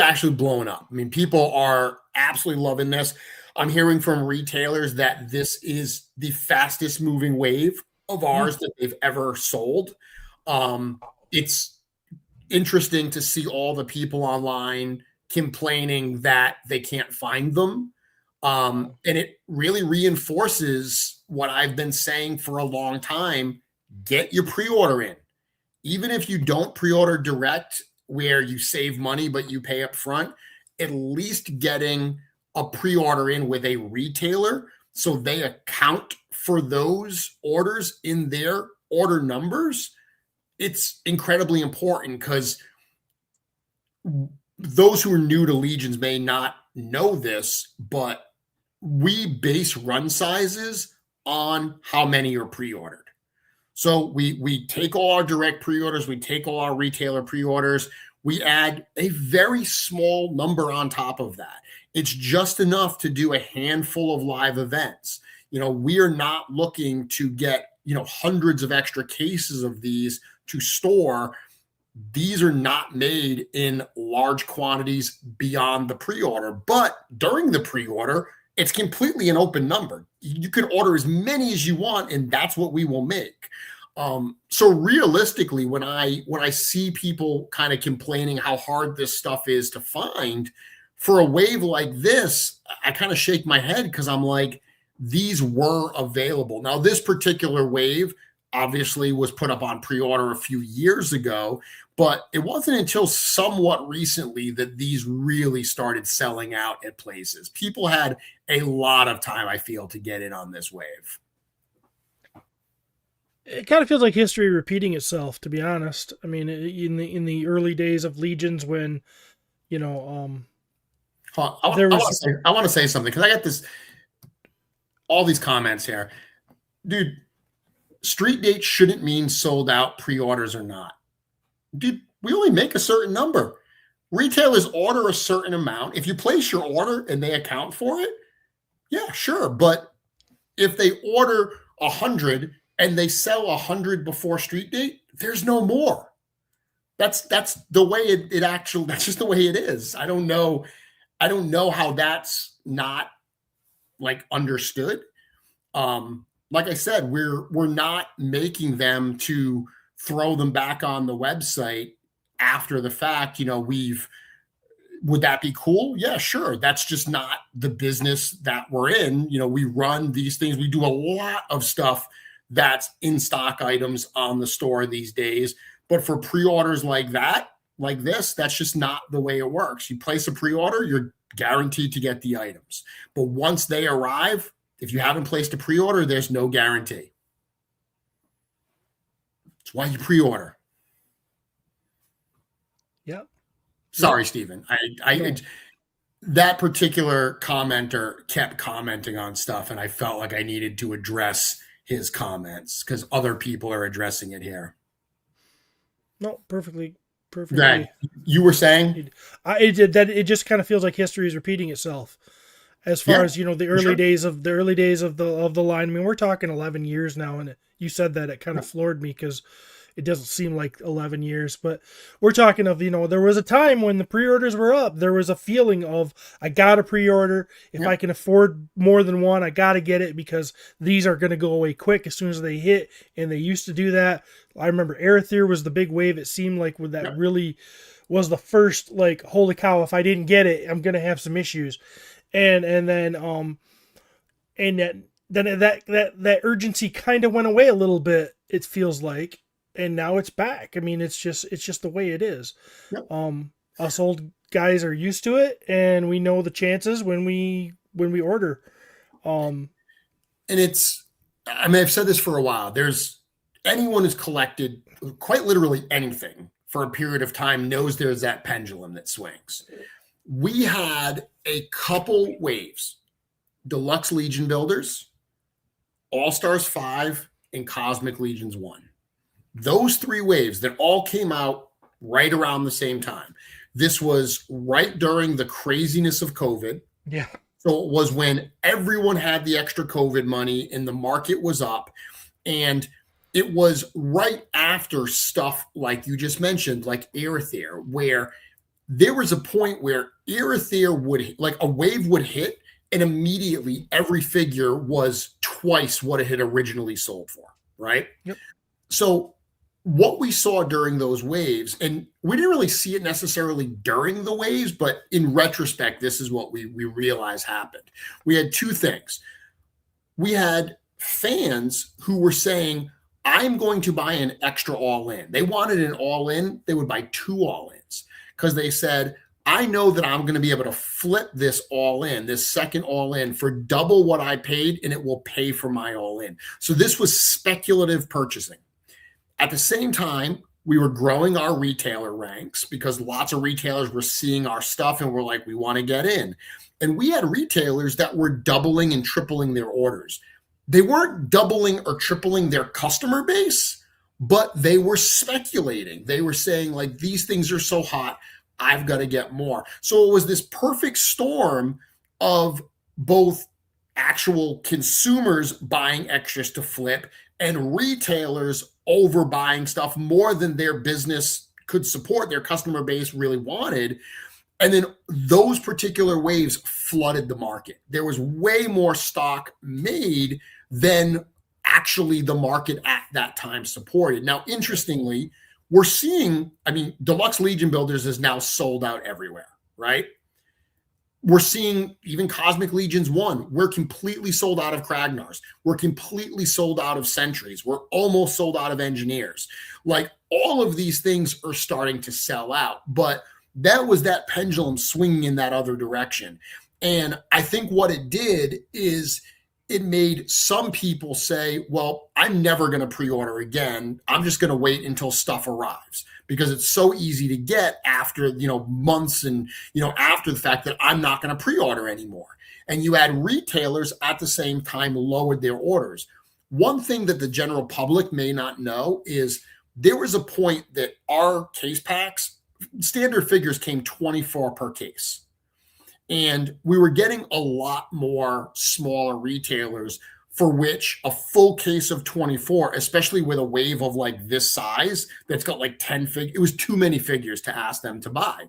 actually blowing up. I mean, people are absolutely loving this. I'm hearing from retailers that this is the fastest moving wave of ours that they've ever sold. It's interesting to see all the people online complaining that they can't find them. And it really reinforces what I've been saying for a long time. Get your pre-order in. Even if you don't pre-order direct where you save money but you pay up front, at least getting a pre-order in with a retailer so they account for those orders in their order numbers, it's incredibly important, because those who are new to Legions may not know this, but we base run sizes on how many are pre-ordered. So we take all our direct pre-orders, we take all our retailer pre-orders, we add a very small number on top of that. It's just enough to do a handful of live events. We are not looking to get, hundreds of extra cases of these to store. These are not made in large quantities beyond the pre-order, but during the pre-order, it's completely an open number. You can order as many as you want, and that's what we will make. So realistically, when I see people kind of complaining how hard this stuff is to find, for a wave like this, I kind of shake my head, because I'm like, these were available. Now, this particular wave obviously was put up on pre-order a few years ago, but it wasn't until somewhat recently that these really started selling out at places. People had a lot of time, I feel, to get in on this wave. It kind of feels like history repeating itself, to be honest. I mean, in the early days of Legions, when I want to say something, because I got all these comments here, dude. Street Date shouldn't mean sold out pre-orders or not. Dude, we only make a certain number. Retailers order a certain amount. If you place your order and they account for it, yeah, sure. But if they order 100 and they sell 100 before Street Date, there's no more. That's the way that's just the way it is. I don't know how that's not like understood. Like I said, we're not making them to throw them back on the website after the fact. Would that be cool? Yeah, sure. That's just not the business that we're in. We run these things. We do a lot of stuff that's in stock items on the store these days. But for pre-orders like this, that's just not the way it works. You place a pre-order, you're guaranteed to get the items. But once they arrive, if you haven't placed a pre-order, there's no guarantee. That's why you pre-order. Yep. Sorry, Stephen. That particular commenter kept commenting on stuff, and I felt like I needed to address his comments because other people are addressing it here. No, perfectly. Right. You were saying? It just kind of feels like history is repeating itself. As far as the early days of the line. I mean, we're talking 11 years now, and you said that it kind of floored me because it doesn't seem like 11 years. But we're talking of there was a time when the pre-orders were up. There was a feeling of I got to pre-order. If I can afford more than one, I got to get it because these are going to go away quick as soon as they hit. And they used to do that. I remember Arethyr was the big wave. It seemed like that really was the first like, holy cow! If I didn't get it, I'm going to have some issues. And then that urgency kind of went away a little bit, it feels like, and now it's back. I mean, it's just the way it is. Yep. Us old guys are used to it, and we know the chances when we order. And I've said this for a while. Anyone who's collected quite literally anything for a period of time knows there's that pendulum that swings. We had a couple waves, Deluxe Legion Builders, All-Stars 5, and Cosmic Legions 1. Those three waves that all came out right around the same time. This was right during the craziness of COVID. Yeah. So it was when everyone had the extra COVID money and the market was up. And it was right after stuff like you just mentioned, like Aether, where there was a point where Aether would, like a wave would hit, and immediately every figure was twice what it had originally sold for, right? Yep. So what we saw during those waves, and we didn't really see it necessarily during the waves, but in retrospect, this is what we realized happened. We had two things. We had fans who were saying, I'm going to buy an extra all-in. They wanted an all-in. They would buy two all-ins because they said, I know that I'm going to be able to flip this all-in, this second all-in, for double what I paid, and it will pay for my all-in. So this was speculative purchasing. At the same time, we were growing our retailer ranks because lots of retailers were seeing our stuff and were like, we want to get in. And we had retailers that were doubling and tripling their orders. They weren't doubling or tripling their customer base, but they were speculating. They were saying, like, these things are so hot, I've got to get more. So it was this perfect storm of both actual consumers buying extras to flip and retailers overbuying stuff more than their business could support, their customer base really wanted. And then those particular waves flooded the market. There was way more stock made than actually the market at that time supported. Now, interestingly, we're seeing, I mean, Deluxe Legion Builders is now sold out everywhere, right? We're seeing even Cosmic Legions 1. We're completely sold out of Kragnars. We're completely sold out of Sentries. We're almost sold out of Engineers. Like, all of these things are starting to sell out. But that was that pendulum swinging in that other direction. And I think what it did is it made some people say, well, I'm never going to pre-order again. I'm just going to wait until stuff arrives because it's so easy to get after, months and, after the fact that I'm not going to pre-order anymore. And you had retailers at the same time lowered their orders. One thing that the general public may not know is there was a point that our case packs, standard figures came 24 per case. And we were getting a lot more smaller retailers for which a full case of 24, especially with a wave of like this size that's got like 10 figures, it was too many figures to ask them to buy.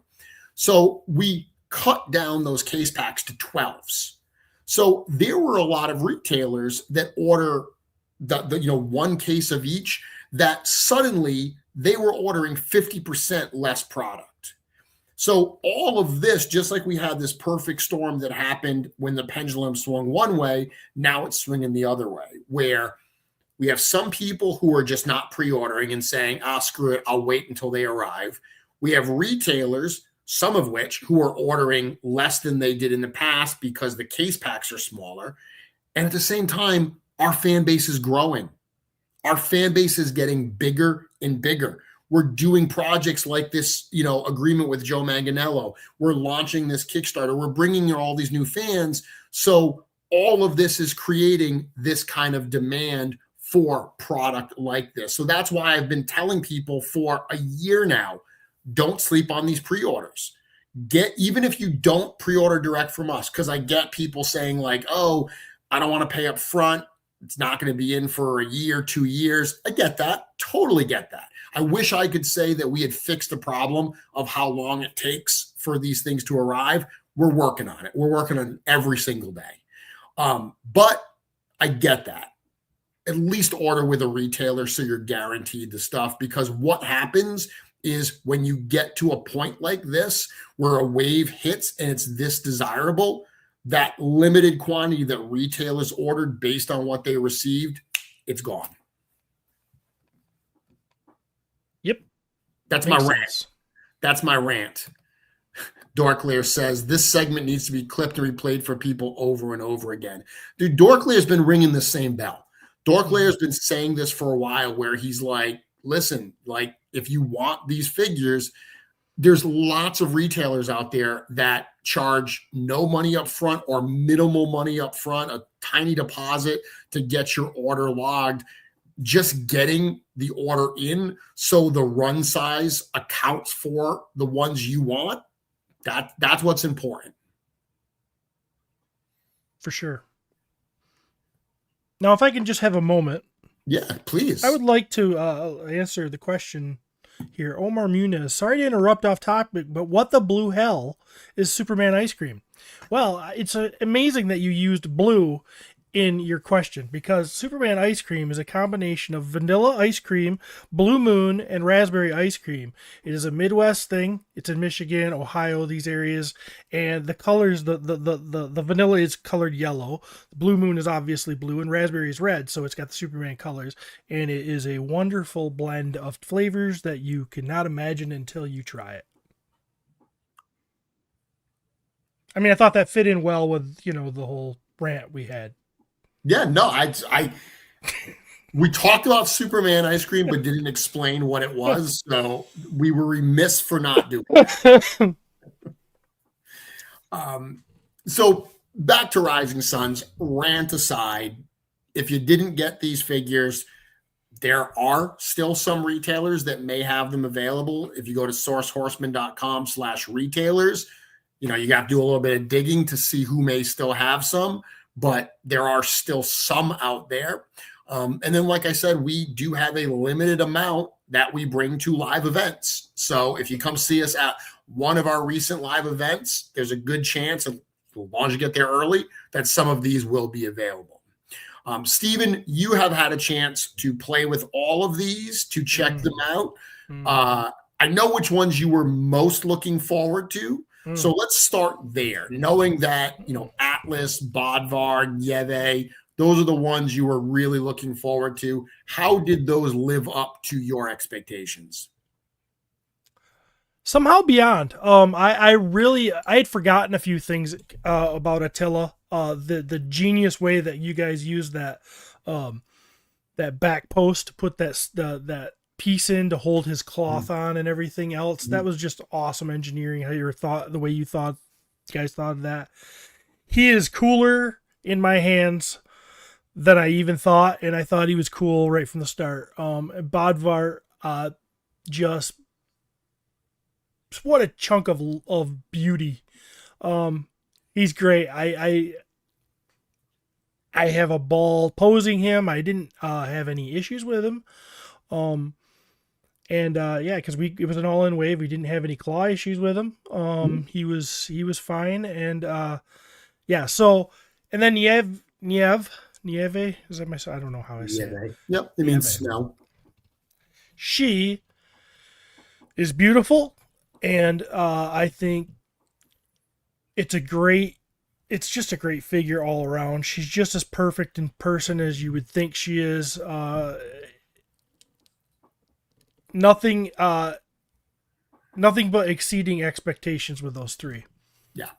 So we cut down those case packs to 12s. So there were a lot of retailers that order the one case of each, that suddenly they were ordering 50% less product. So all of this, just like we had this perfect storm that happened when the pendulum swung one way, now it's swinging the other way, where we have some people who are just not pre-ordering and saying, screw it, I'll wait until they arrive. We have retailers, some of which, who are ordering less than they did in the past because the case packs are smaller. And at the same time, our fan base is growing. Our fan base is getting bigger and bigger. We're doing projects like this, agreement with Joe Manganiello. We're launching this Kickstarter. We're bringing in all these new fans. So all of this is creating this kind of demand for product like this. So that's why I've been telling people for a year now, don't sleep on these pre-orders. Even if you don't pre-order direct from us, because I get people saying like, oh, I don't want to pay up front. It's not going to be in for a year, 2 years. I get that. Totally get that. I wish I could say that we had fixed the problem of how long it takes for these things to arrive. We're working on it. We're working on it every single day. But I get that. At least order with a retailer so you're guaranteed the stuff, because what happens is when you get to a point like this where a wave hits and it's this desirable, that limited quantity that retailers ordered based on what they received, it's gone. Yep. That's my rant. That's my rant. Dorklair says, this segment needs to be clipped and replayed for people over and over again. Dude, Dorklair's been ringing the same bell. Dorklair's been saying this for a while, where he's like, listen, like, if you want these figures, there's lots of retailers out there that charge no money up front or minimal money up front, a tiny deposit to get your order logged. just getting the order in so the run size accounts for the ones you want, that's what's important. For sure. Now, if I can just have a moment. Yeah, please. I would like to answer the question here. Omar Muniz, sorry to interrupt off topic, but what the blue hell is Superman ice cream? Well, it's amazing that you used blue in your question, because Superman ice cream is a combination of vanilla ice cream, blue moon, and raspberry ice cream. It is a Midwest thing. It's in Michigan, Ohio, these areas, and the colors, the vanilla is colored yellow, the blue moon is obviously blue, and raspberry is red, so it's got the Superman colors, and it is a wonderful blend of flavors that you cannot imagine until you try it. I mean, I thought that fit in well with, the whole rant we had. Yeah, no, we talked about Superman ice cream, but didn't explain what it was. So we were remiss for not doing it. So back to Rising Suns, rant aside, if you didn't get these figures, there are still some retailers that may have them available. If you go to sourcehorseman.com/retailers, you have to do a little bit of digging to see who may still have some, but there are still some out there. And then, like I said, we do have a limited amount that we bring to live events. So if you come see us at one of our recent live events, there's a good chance, as long as you get there early, that some of these will be available. Steven, you have had a chance to play with all of these, to check them out. I know which ones you were most looking forward to. So let's start there, knowing that, Atlas, Bodvar, Nieve, those are the ones you were really looking forward to. How did those live up to your expectations? Somehow beyond. I had forgotten a few things about Attila. The genius way that you guys used that back post to put that piece in to hold his cloth on and everything else. That was just awesome engineering. The way you guys thought of that. He is cooler in my hands than I even thought, and I thought he was cool right from the start. Bodvar, just what a chunk of beauty. He's great. I have a ball posing him. I didn't have any issues with him. Because it was an all-in wave. We didn't have any claw issues with him. He was fine, and So, and then Nieve, is that my? I don't know how I say it. Yep, it means snow. She is beautiful, and I think it's just a great figure all around. She's just as perfect in person as you would think she is. Nothing but exceeding expectations with those three. Yeah.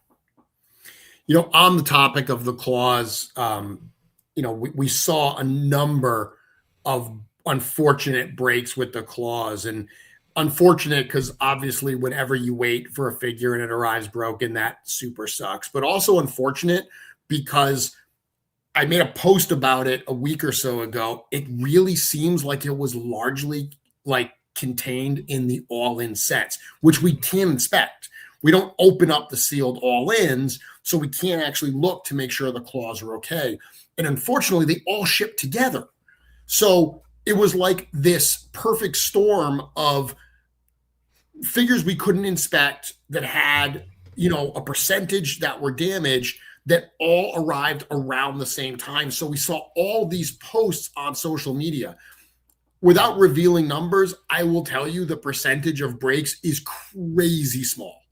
On the topic of the claws, we saw a number of unfortunate breaks with the claws, and unfortunate because obviously whenever you wait for a figure and it arrives broken, that super sucks, but also unfortunate because I made a post about it a week or so ago. It really seems like it was largely contained in the all-in sets, which we can inspect. We don't open up the sealed all-ins, so we can't actually look to make sure the claws are okay. And unfortunately, they all ship together. So it was like this perfect storm of figures we couldn't inspect that had, a percentage that were damaged that all arrived around the same time. So we saw all these posts on social media. Without revealing numbers, I will tell you the percentage of breaks is crazy small,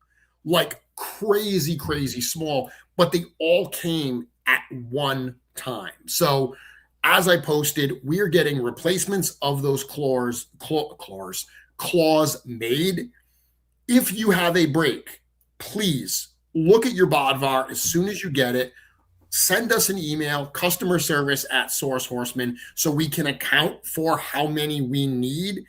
crazy, crazy small, but they all came at one time. So as I posted, we're getting replacements of those claws made. If you have a break, please look at your Bodvar as soon as you get it. Send us an email, customer service at Source Horseman, so we can account for how many we need,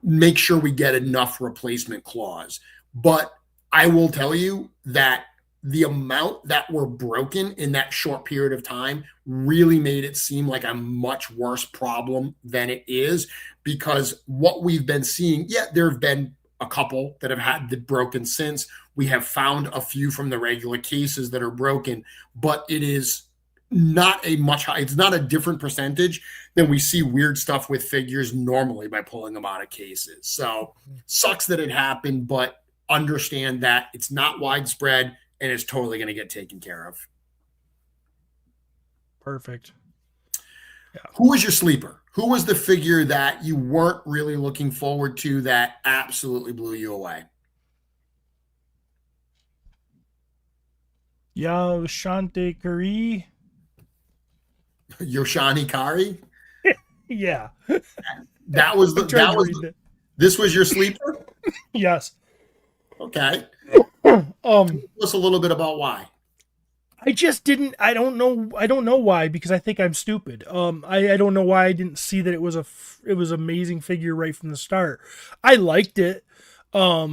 make sure we get enough replacement claws. But I will tell you that the amount that were broken in that short period of time really made it seem like a much worse problem than it is, because what we've been seeing, yeah, there have been a couple that have had the broken since. We have found a few from the regular cases that are broken, but it is not a much high, it's not a different percentage than we see weird stuff with figures normally by pulling them out of cases. So sucks that it happened, but understand that it's not widespread and it's totally going to get taken care of. Perfect. Yeah. Who was your sleeper? Who was the figure that you weren't really looking forward to that absolutely blew you away? Yoshante Kari. Yoshani Kari? Yeah. That was this was your sleeper? Yes. Okay. Tell us a little bit about why. I just didn't. I don't know why, because I think I'm stupid. I don't know why I didn't see that it was amazing figure right from the start. I liked it, but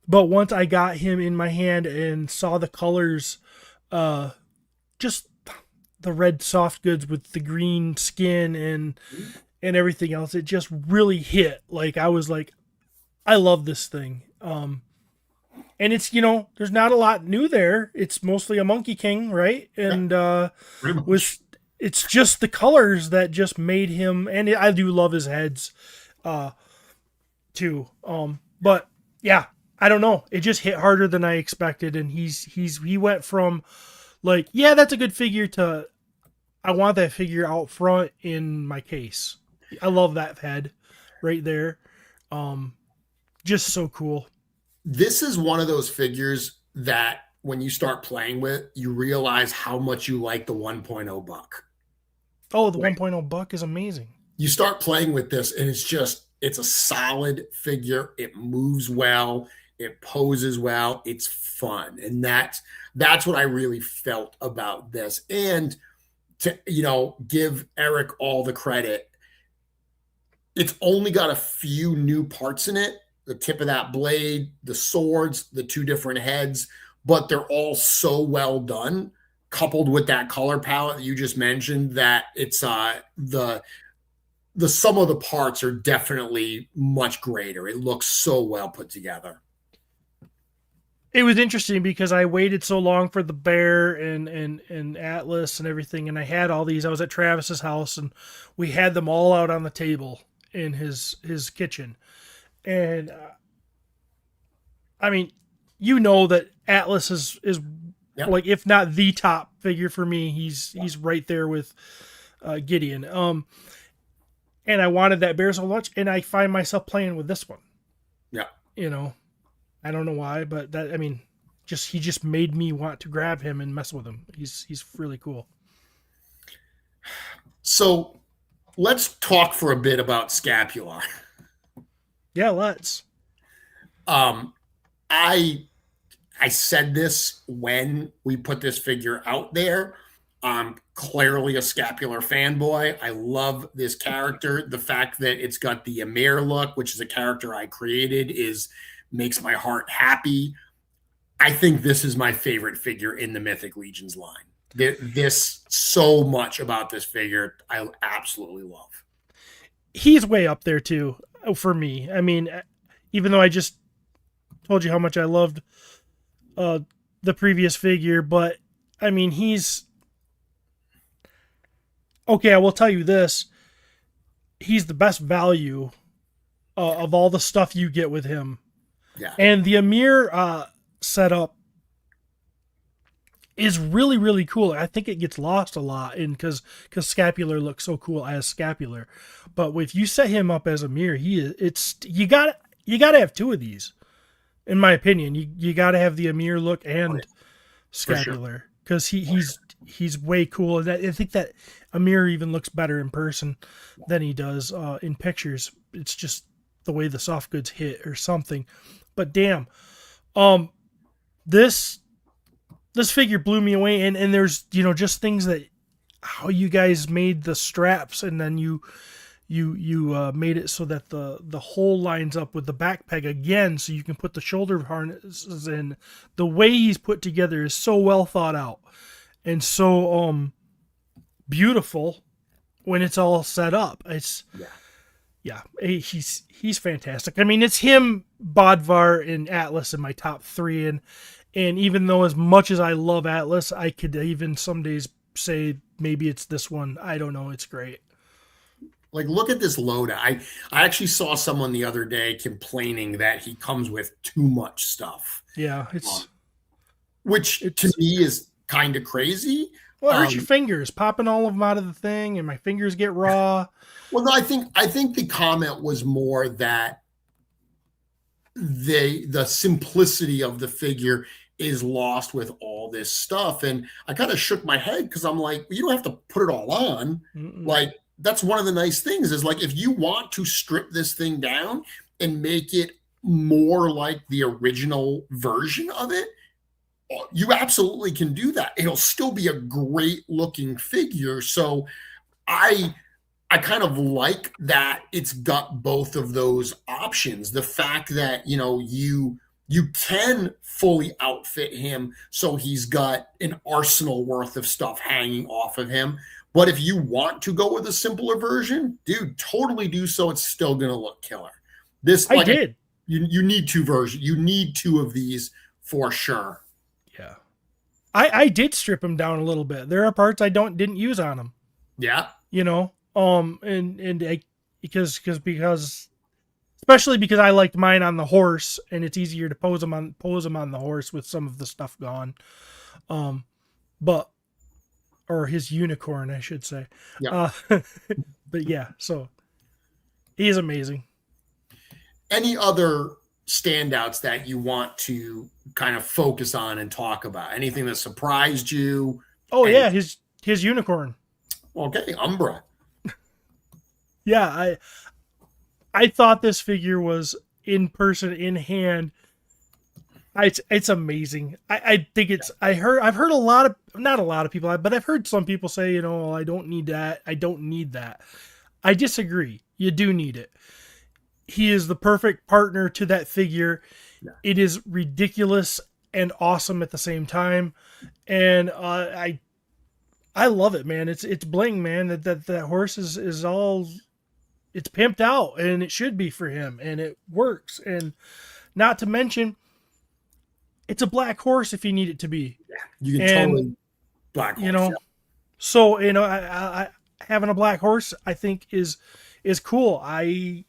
once I got him in my hand and saw the colors, just the red soft goods with the green skin and everything else, it just really hit. Like, I was like, I love this thing. And it's, there's not a lot new there. It's mostly a Monkey King, right? And it's just the colors that just made him, and I do love his heads too. But yeah, I don't know. It just hit harder than I expected, and he went from like, yeah, that's a good figure, to I want that figure out front in my case. I love that head right there. Just so cool. This is one of those figures that when you start playing with, you realize how much you like the 1.0 buck. Oh, the 1.0 buck is amazing. You start playing with this and it's a solid figure. It moves well. It poses well. It's fun. And that's what I really felt about this. And to, give Eric all the credit, it's only got a few new parts in it. The tip of that blade, the swords, the two different heads, but they're all so well done, coupled with that color palette that you just mentioned, that it's the sum of the parts are definitely much greater. It looks so well put together. It was interesting because I waited so long for the bear and Atlas and everything, and I had all these. I was at Travis's house, and we had them all out on the table in his kitchen. And I mean, that Atlas is yep. Like, if not the top figure for me, he's right there with Gideon. And I wanted that bear so much, and I find myself playing with this one. Yeah. I don't know why, but he just made me want to grab him and mess with him. He's really cool. So let's talk for a bit about Scapular. Yeah, let's. I said this when we put this figure out there. I'm clearly a Scapular fanboy. I love this character. The fact that it's got the Amir look, which is a character I created, makes my heart happy. I think this is my favorite figure in the Mythic Legions line. This so much about this figure I absolutely love. He's way up there too for me. I mean, even though I just told you how much I loved the previous figure, but I mean, he's okay. I will tell you this: he's the best value of all the stuff you get with him. Yeah. And the Amir setup is really, really cool. I think it gets lost a lot because Scapular looks so cool as Scapular. But if you set him up as Amir, you gotta have two of these. In my opinion, you gotta have the Amir look and Scapular, because he's way cool. And I think that Amir even looks better in person than he does in pictures. It's just the way the soft goods hit or something. But damn, this figure blew me away, and there's just things that how you guys made the straps, and then you you made it so that the hole lines up with the back peg again, so you can put the shoulder harnesses in. The way he's put together is so well thought out and so beautiful when it's all set up. It's Yeah. yeah, he's fantastic. I mean, it's him, Bodvar, and Atlas in my top three, and even though as much as I love Atlas, I could even some days say maybe it's this one. I don't know. It's great. Like, look at this loadout. I actually saw someone the other day complaining that he comes with too much stuff. Yeah, which to me is kind of crazy. Well, it hurts your fingers, popping all of them out of the thing, and my fingers get raw. Well, no, I think the comment was more that the simplicity of the figure is lost with all this stuff. And I kind of shook my head because I'm like, you don't have to put it all on. Mm-mm. Like, that's one of the nice things is like, if you want to strip this thing down and make it more like the original version of it, you absolutely can do that. It'll still be a great looking figure. So I kind of like that it's got both of those options. The fact that, you can fully outfit him so he's got an arsenal worth of stuff hanging off of him. But if you want to go with a simpler version, dude, totally do so. It's still going to look killer. I did. You need two versions. You need two of these for sure. Yeah. I did strip him down a little bit. There are parts I didn't use on him. Yeah. Because especially because I liked mine on the horse, and it's easier to pose him on the horse with some of the stuff gone. Or his unicorn, I should say. Yeah. But yeah, so he is amazing. Any other standouts that you want to kind of focus on and talk about? Anything that surprised you? Oh, yeah, his unicorn. Okay, Umbra. Yeah, I thought this figure was in person, in hand. It's amazing. I think it's. I've heard not a lot of people, but I've heard some people say, I don't need that. I don't need that. I disagree. You do need it. He is the perfect partner to that figure. Yeah. It is ridiculous and awesome at the same time, and I love it, man. It's bling, man. That horse is all. It's pimped out, and it should be for him, and it works. And not to mention, it's a black horse if you need it to be. Yeah, you can totally black horse. Yeah. So I having a black horse, I think is cool. I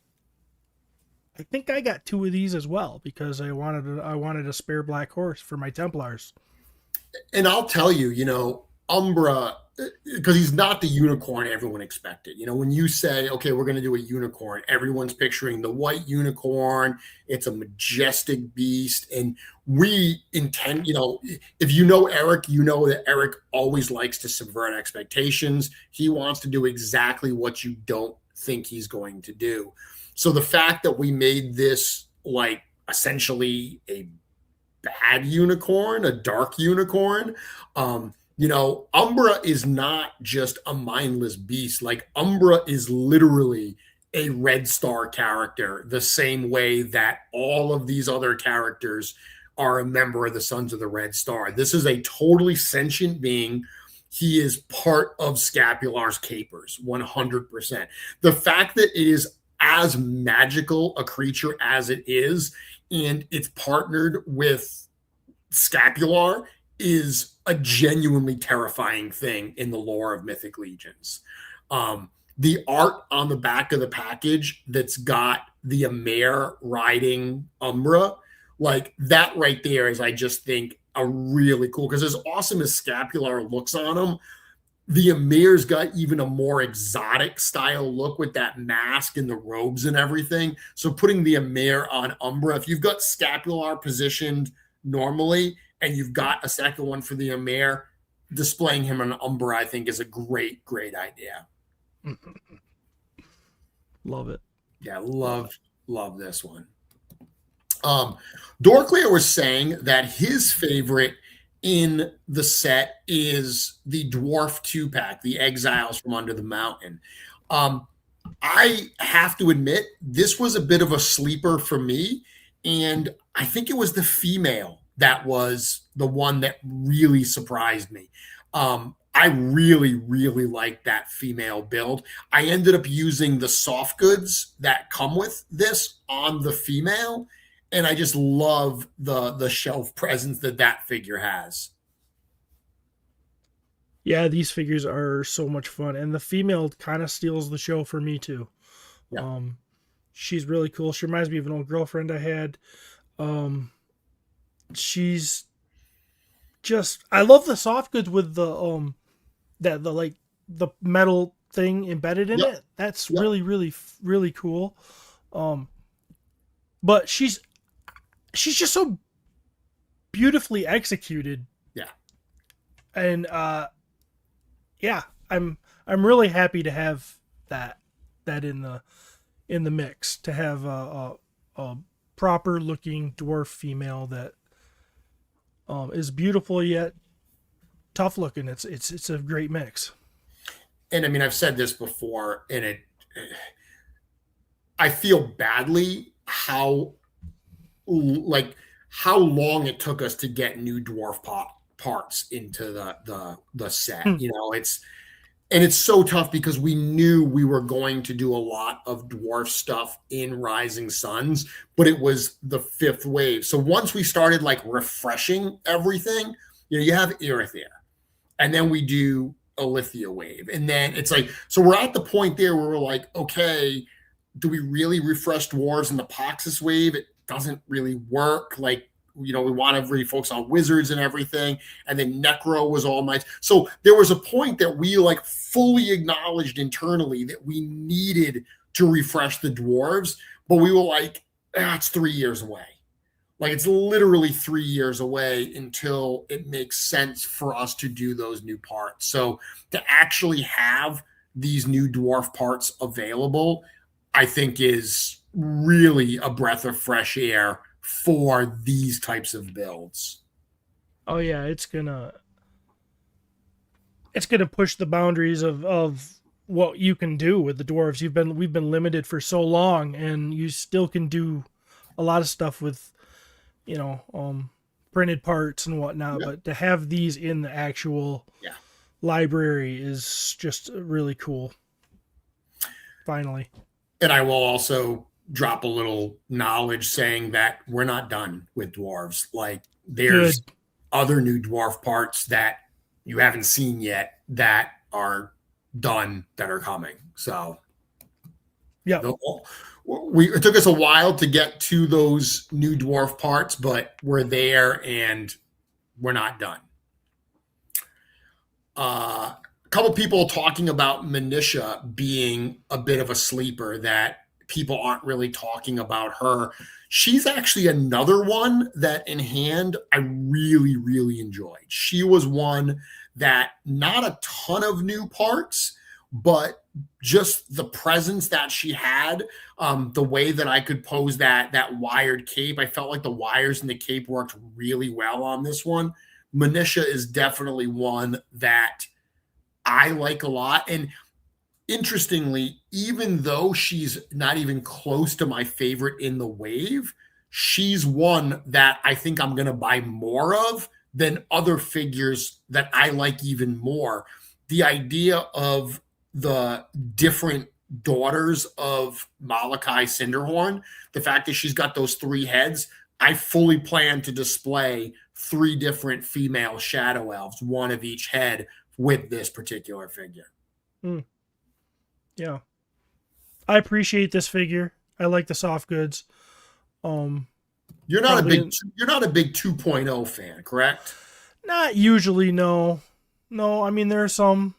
think I got two of these as well because I wanted a spare black horse for my Templars. And I'll tell you, Umbra, because he's not the unicorn everyone expected. When you say, okay, we're going to do a unicorn, everyone's picturing the white unicorn. It's a majestic beast. And we intend, if you know Eric, you know that Eric always likes to subvert expectations. He wants to do exactly what you don't think he's going to do. So the fact that we made this like essentially a bad unicorn, a dark unicorn, Umbra is not just a mindless beast. Like, Umbra is literally a Red Star character, the same way that all of these other characters are a member of the Sons of the Red Star. This is a totally sentient being. He is part of Scapular's capers, 100%. The fact that it is as magical a creature as it is, and it's partnered with Scapular, is a genuinely terrifying thing in the lore of Mythic Legions. The art on the back of the package that's got the Amare riding Umbra, like that right there is, I just think, a really cool, because as awesome as Scapular looks on him, the Amir's got even a more exotic style look with that mask and the robes and everything. So putting the Amir on Umbra, if you've got Scapular positioned normally and you've got a second one for the Amir, displaying him on Umbra, I think, is a great idea. Love it. Yeah, love this one. Dorclear was saying that his favorite in the set is the Dwarf 2-pack, the Exiles from Under the Mountain. I have to admit, this was a bit of a sleeper for me. And I think it was the female that was the one that really surprised me. I really, really liked that female build. I ended up using the soft goods that come with this on the female. And I just love the shelf presence that that figure has. Yeah, these figures are so much fun, and the female kind of steals the show for me too. Yeah. Um, she's really cool. She reminds me of an old girlfriend I had. Um, she's just I love the soft goods with the like the metal thing embedded in Yep. it. That's Yep. really cool. Um, but she's just so beautifully executed, Yeah. and yeah, I'm really happy to have that in the mix, to have a proper looking dwarf female that is beautiful yet tough looking. It's a great mix. And I mean, I've said this before, and I feel badly like how long it took us to get new dwarf parts into the set. Hmm. You know, it's so tough because we knew we were going to do a lot of dwarf stuff in Rising Suns, but it was the fifth wave. So once we started like refreshing everything, you have Irithir, and then we do Alithia wave, and then it's like, so we're at the point there where we're like, okay, do we really refresh dwarves in the Poxus wave? It doesn't really work. Like, we want to really focus on wizards and everything. And then Necro was all nice. So there was a point that we like fully acknowledged internally that we needed to refresh the dwarves, but we were like, it's 3 years away. Like, it's literally 3 years away until it makes sense for us to do those new parts. So to actually have these new dwarf parts available, I think is really a breath of fresh air for these types of builds. Oh yeah, it's gonna push the boundaries of what you can do with the dwarves. We've been limited for so long, and you still can do a lot of stuff with you know printed parts and whatnot. Yeah. But to have these in the actual Yeah. library is just really cool. Finally. And I will also drop a little knowledge saying that we're not done with dwarves. Like, there's Good. other new dwarf parts that you haven't seen yet that are done, that are coming. So Yeah. it took us a while to get to those new dwarf parts, but we're there and we're not done. A couple people talking about Manisha being a bit of a sleeper, that people aren't really talking about her. She's actually another one that in hand I really, really enjoyed. She was one that, not a ton of new parts, but just the presence that she had, the way that I could pose that wired cape. I felt like the wires in the cape worked really well on this one. Manisha is definitely one that I like a lot. And interestingly, even though she's not even close to my favorite in the wave, she's one that I think I'm going to buy more of than other figures that I like even more. The idea of the different daughters of Malachi Cinderhorn, the fact that she's got those three heads, I fully plan to display 3 different female shadow elves, one of each head, with this particular figure. Yeah. I appreciate this figure. I like the soft goods. You're not a big 2.0 fan, correct? Not usually, no. No, I mean there are some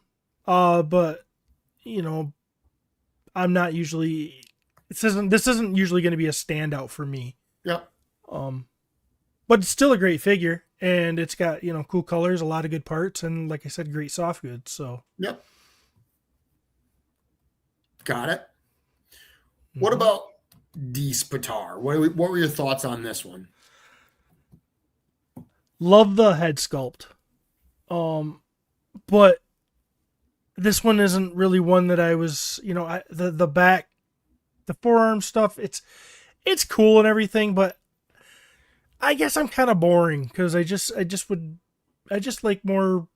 but you know, I'm not usually this isn't usually going to be a standout for me. Yep. But it's still a great figure, and it's got, cool colors, a lot of good parts, and like I said, great soft goods, so. Yep. Got it. What about Despatar? What were your thoughts on this one? Love the head sculpt. But this one isn't really one that I was, the back, the forearm stuff. It's cool and everything, but I guess I'm kind of boring because I just like more.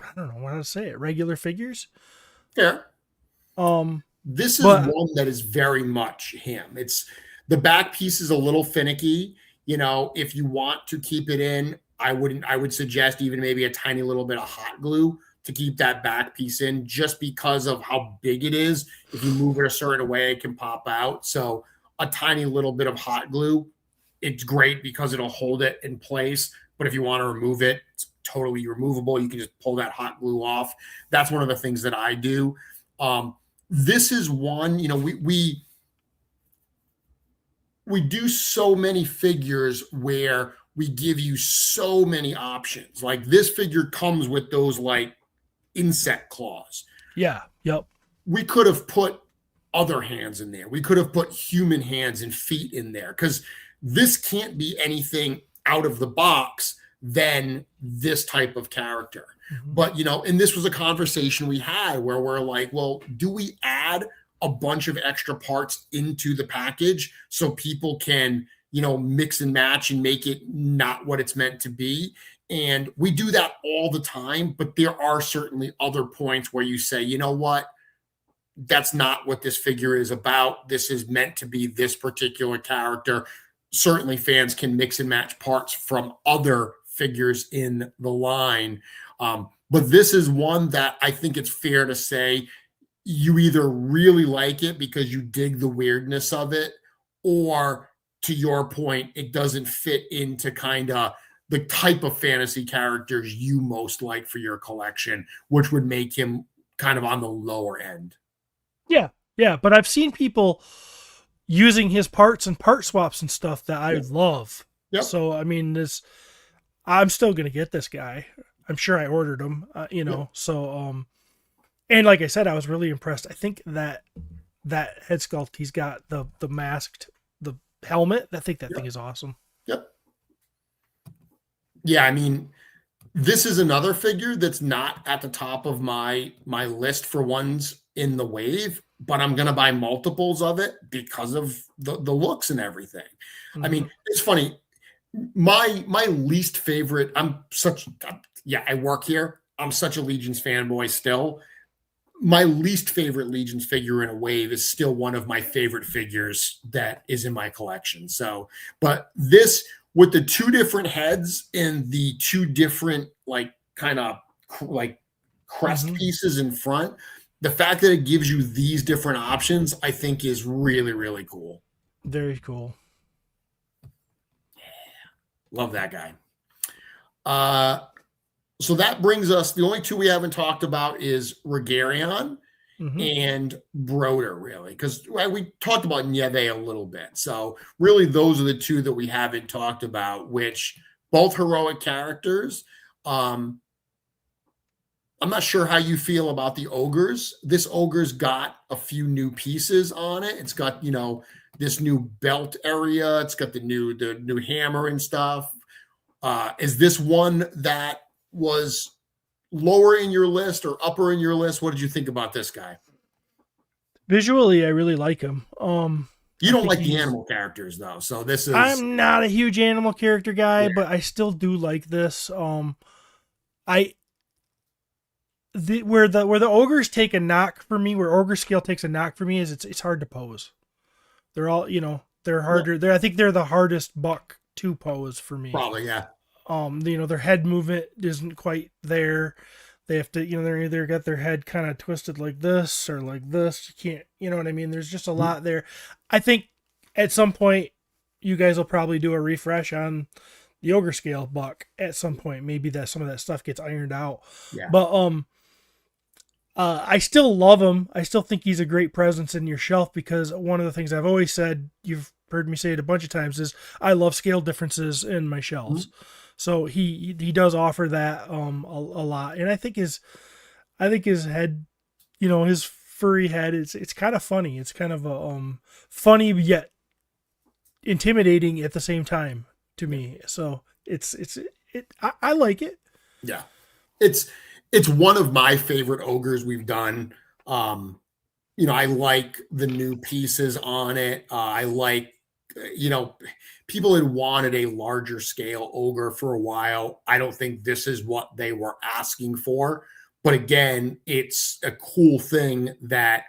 I don't know how to say it. Regular figures. Yeah. Um, This is but one that is very much him. It's the back piece is a little finicky. If you want to keep it in, I would suggest even maybe a tiny little bit of hot glue to keep that back piece in just because of how big it is. If you move it a certain way, it can pop out. So a tiny little bit of hot glue, it's great because it'll hold it in place. But if you want to remove it, it's totally removable. You can just pull that hot glue off. That's one of the things that I do. This is one, we do so many figures where we give you so many options. Like this figure comes with those like insect claws. yeah, yep. We could have put other hands in there. We could have put human hands and feet in there because this can't be anything out of the box than this type of character. Mm-hmm. But, and this was a conversation we had where we're like, well, do we add a bunch of extra parts into the package so people can, mix and match and make it not what it's meant to be? And we do that all the time, but there are certainly other points where you say, you know what? That's not what this figure is about. This is meant to be this particular character. Certainly fans can mix and match parts from other figures in the line. But this is one that I think it's fair to say you either really like it because you dig the weirdness of it, or to your point, it doesn't fit into kind of the type of fantasy characters you most like for your collection, which would make him kind of on the lower end. Yeah, yeah. But I've seen people using his parts and part swaps and stuff that I love. Yep. So I mean, I'm still gonna get this guy. I'm sure I ordered him. Yep. So and like I said, I was really impressed. I think that head sculpt, he's got the masked, the helmet. I think that thing is awesome. Yep. Yeah, I mean, this is another figure that's not at the top of my list for ones in the wave, but I'm gonna buy multiples of it because of the looks and everything. Mm-hmm. I mean, it's funny. My least favorite. I work here. I'm such a Legions fanboy still. My least favorite Legions figure in a wave is still one of my favorite figures that is in my collection. So, but this with the two different heads and the two different like kind of like crest pieces in front, the fact that it gives you these different options, I think is really, really cool. Very cool. Yeah. Love that guy. So that brings us, the only two we haven't talked about is Regarion and Broder, really, because we talked about Nieve a little bit. So really those are the two that we haven't talked about, which both heroic characters. I'm not sure how you feel about the ogres. This ogre's got a few new pieces on it. It's got, this new belt area. It's got the new hammer and stuff. Is this one that was lower in your list or upper in your list? What did you think about this guy? Visually, I really like him. You don't like the animal characters though, so this is. I'm not a huge animal character guy, but I still do like this. Where the ogres take a knock for me, where ogre scale takes a knock for me, is it's hard to pose. They're all they're harder. I think they're the hardest buck to pose for me. Probably, yeah. Their head movement isn't quite there. They have to, they're either got their head kind of twisted like this or like this. You can't, you know what I mean? There's just a lot there. I think at some point you guys will probably do a refresh on the ogre scale buck at some point. Maybe that some of that stuff gets ironed out. Yeah. But I still love him. I still think he's a great presence in your shelf because one of the things I've always said, you've heard me say it a bunch of times, is I love scale differences in my shelves. So he does offer that a lot, and I think his head, his furry head, it's kind of funny. It's kind of a funny yet intimidating at the same time to me. So I like it. Yeah, It's one of my favorite ogres we've done. Um, I like the new pieces on it. I like, you know, people had wanted a larger scale ogre for a while. I don't think this is what they were asking for. But again, it's a cool thing that,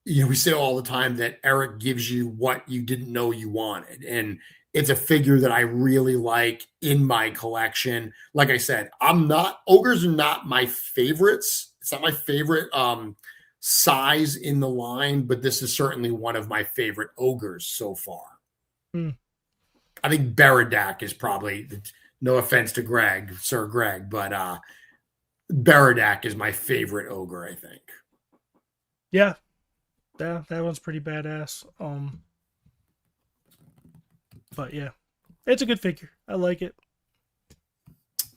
we say all the time that Eric gives you what you didn't know you wanted. And it's a figure that I really like in my collection. Like I said, ogres are not my favorites. It's not my favorite size in the line, but this is certainly one of my favorite ogres so far. Hmm. I think Baradak is probably, no offense to Sir Greg, but Baradak is my favorite ogre, I think. Yeah. That one's pretty badass. But yeah, it's a good figure. I like it.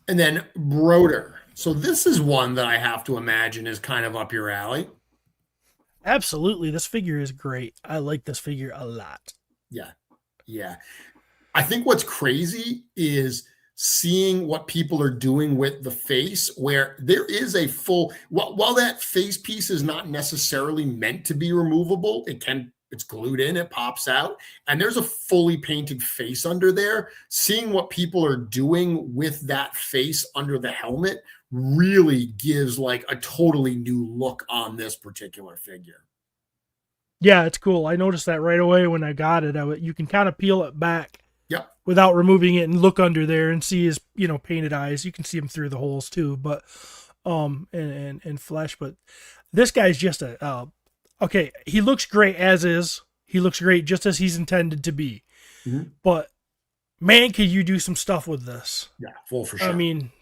And then Broder. So this is one that I have to imagine is kind of up your alley. Absolutely. This figure is great. I like this figure a lot. Yeah. Yeah. I think what's crazy is seeing what people are doing with the face, where there is a full, while that face piece is not necessarily meant to be removable, it's glued in, it pops out, and there's a fully painted face under there. Seeing what people are doing with that face under the helmet really gives like a totally new look on this particular figure. Yeah, it's cool. I noticed that right away when I got it. You can kind of peel it back. Yep. Without removing it and look under there and see his, painted eyes. You can see him through the holes too, but and flesh. But this guy's just okay. He looks great as is. He looks great just as he's intended to be. Mm-hmm. But man, could you do some stuff with this? Yeah, full for sure. I mean,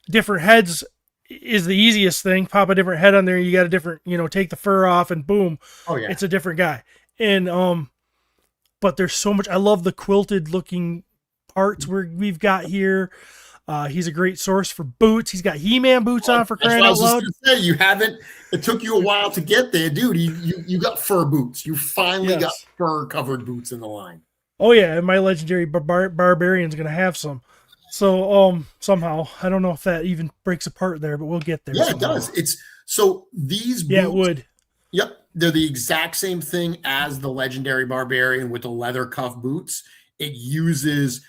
different heads is the easiest thing. Pop a different head on there. You got a different, take the fur off and boom. Oh yeah, it's a different guy. And but there's so much. I love the quilted looking parts we've got here. He's a great source for boots. He's got He-Man boots on, for crying out loud. You haven't. It took you a while to get there, dude. You got fur boots. You finally got fur covered boots in the line. Oh yeah, and my legendary barbarian's gonna have some. So somehow I don't know if that even breaks apart there, but we'll get there. Yeah, somehow. It does. It's so these boots. Yeah, it would. Yep. They're the exact same thing as the legendary barbarian with the leather cuff boots. It uses,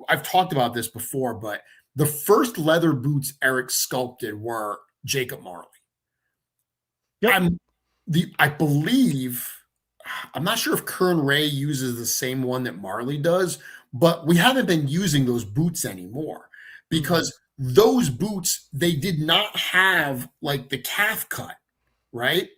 I've talked about this before, but the first leather boots Eric sculpted were Jacob Marley. Yep. I believe, I'm not sure if Kern Ray uses the same one that Marley does, but we haven't been using those boots anymore because those boots, they did not have like the calf cut. Right.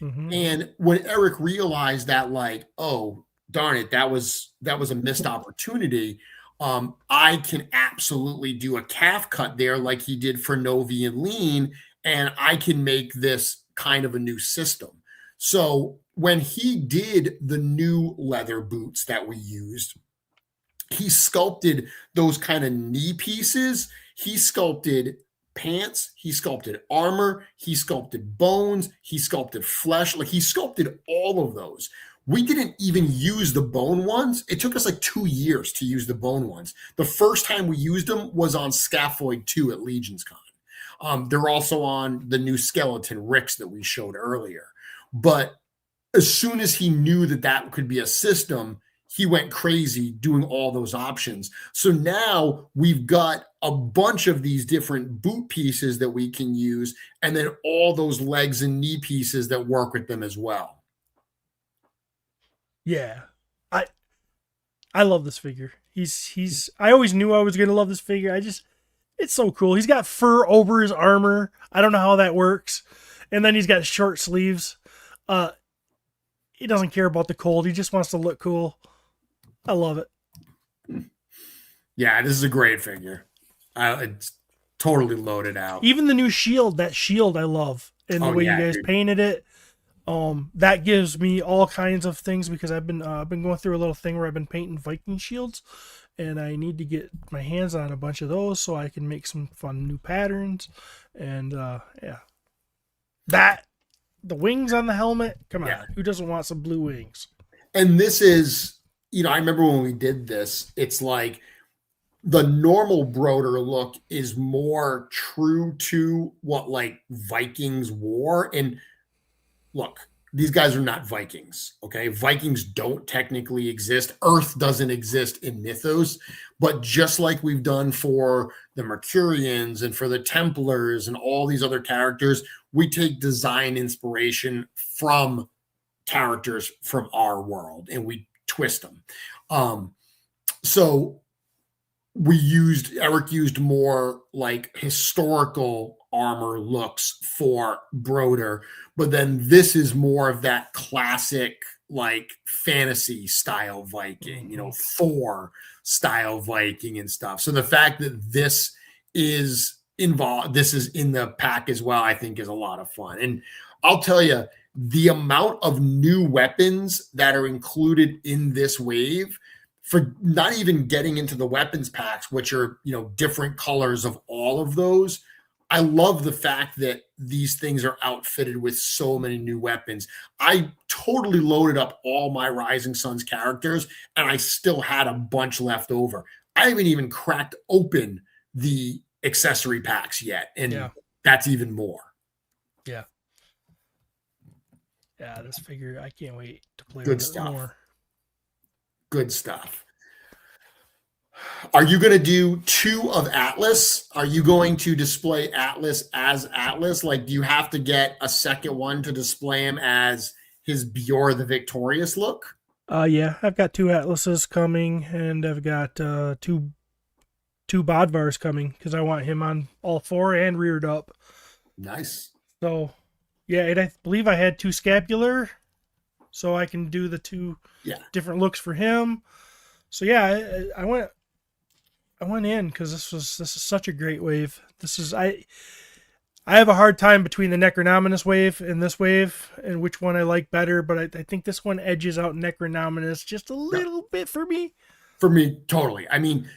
Mm-hmm. And when Eric realized that, like, oh, darn it, that was a missed opportunity. I can absolutely do a calf cut there like he did for Novi and Lean, and I can make this kind of a new system. So when he did the new leather boots that we used, he sculpted those kind of knee pieces. He sculpted pants, he sculpted armor, he sculpted bones, he sculpted flesh. Like he sculpted all of those. We didn't even use the bone ones. It took us like 2 years to use the bone ones. The first time we used them was on Scaphoid 2 at Legions Con. They're also on the new skeleton Ricks that we showed earlier. But as soon as he knew that could be a system, he went crazy doing all those options. So now we've got a bunch of these different boot pieces that we can use, and then all those legs and knee pieces that work with them as well. Yeah. I love this figure. I always knew I was going to love this figure. It's so cool. He's got fur over his armor. I don't know how that works. And then he's got short sleeves. He doesn't care about the cold. He just wants to look cool. I love it. Yeah, this is a great figure. It's totally loaded out. Even the new shield, that shield I love. And the way you guys painted it. That gives me all kinds of things because I've been going through a little thing where I've been painting Viking shields. And I need to get my hands on a bunch of those so I can make some fun new patterns. And yeah. The wings on the helmet, come on. Who doesn't want some blue wings? And this is, I remember when we did this, it's like the normal Broder look is more true to what like Vikings wore. And look, these guys are not Vikings. Okay. Vikings don't technically exist. Earth doesn't exist in mythos, but just like we've done for the Mercurians and for the Templars and all these other characters, we take design inspiration from characters from our world and we twist them. So Eric used more like historical armor looks for Broder, but then this is more of that classic like fantasy style Viking, Thor style Viking and stuff. So the fact that this is involved, this is in the pack as well, I think is a lot of fun. And I'll tell you, the amount of new weapons that are included in this wave, for not even getting into the weapons packs, which are, different colors of all of those. I love the fact that these things are outfitted with so many new weapons. I totally loaded up all my Rising Suns characters and I still had a bunch left over. I haven't even cracked open the accessory packs yet. And that's even more. Yeah. Yeah, this figure, I can't wait to play Good with stuff. it more. Good stuff. Are you going to do 2 of Atlas? Are you going to display Atlas as Atlas? Like, do you have to get a second one to display him as his Bjor the Victorious look? Yeah, I've got 2 Atlases coming, and I've got 2 Bodvars coming because I want him on all 4 and reared up. Nice. So, yeah, and I believe I had 2 Scapular, so I can do the 2 different looks for him. So yeah, I went in because this is such a great wave. I have a hard time between the Necronominus wave and this wave and which one I like better, but I think this one edges out Necronominus just a little bit for me. For me, totally. I mean,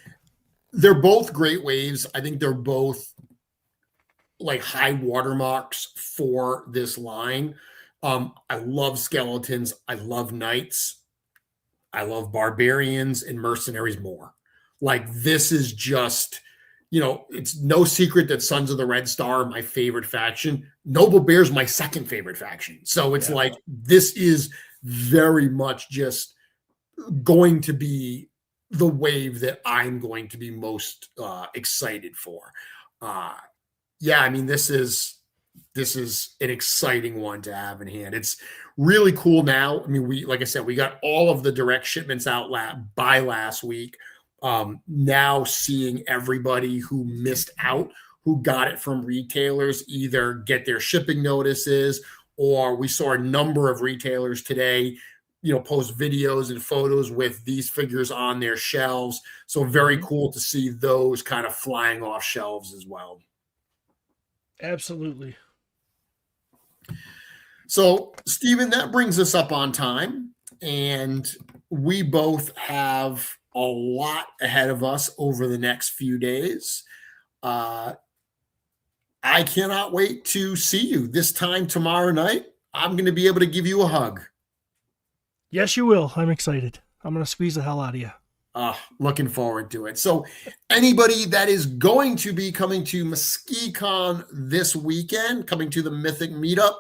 they're both great waves. I think they're both like high watermarks for this line. I love skeletons. I love knights. I love barbarians and mercenaries more. Like, this is just, it's no secret that Sons of the Red Star are my favorite faction. Noble Bear's my second favorite faction. So it's like, this is very much just going to be the wave that I'm going to be most excited for. I mean, this is an exciting one to have in hand. It's really cool now. I mean, like I said, we got all of the direct shipments out by last week. Now seeing everybody who missed out, who got it from retailers, either get their shipping notices, or we saw a number of retailers today, post videos and photos with these figures on their shelves. So very cool to see those kind of flying off shelves as well. Absolutely. So, Stephen, that brings us up on time, and we both have a lot ahead of us over the next few days. I cannot wait to see you this time tomorrow night. I'm going to be able to give you a hug. Yes, you will. I'm excited. I'm going to squeeze the hell out of you. Looking forward to it. So anybody that is going to be coming to Muskecon this weekend, coming to the Mythic Meetup,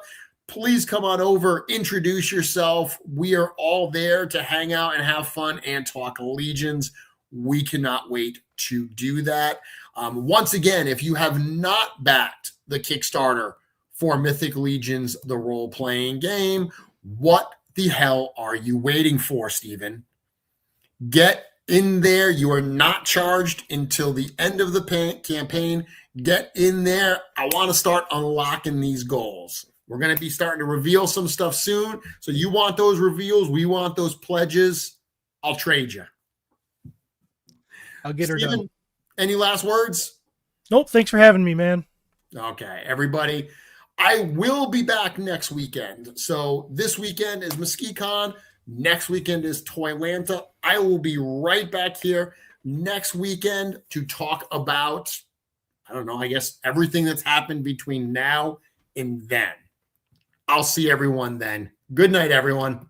please come on over, introduce yourself. We are all there to hang out and have fun and talk Legions. We cannot wait to do that. Once again, if you have not backed the Kickstarter for Mythic Legions, the role-playing game, what the hell are you waiting for, Stephen? Get in there. You are not charged until the end of the campaign. Get in there. I want to start unlocking these goals. We're going to be starting to reveal some stuff soon. So you want those reveals. We want those pledges. I'll trade you. I'll get her done. Any last words? Nope. Thanks for having me, man. Okay, everybody. I will be back next weekend. So this weekend is Muskecon. Next weekend is Toylanta. I will be right back here next weekend to talk about, I don't know, I guess everything that's happened between now and then. I'll see everyone then. Good night, everyone.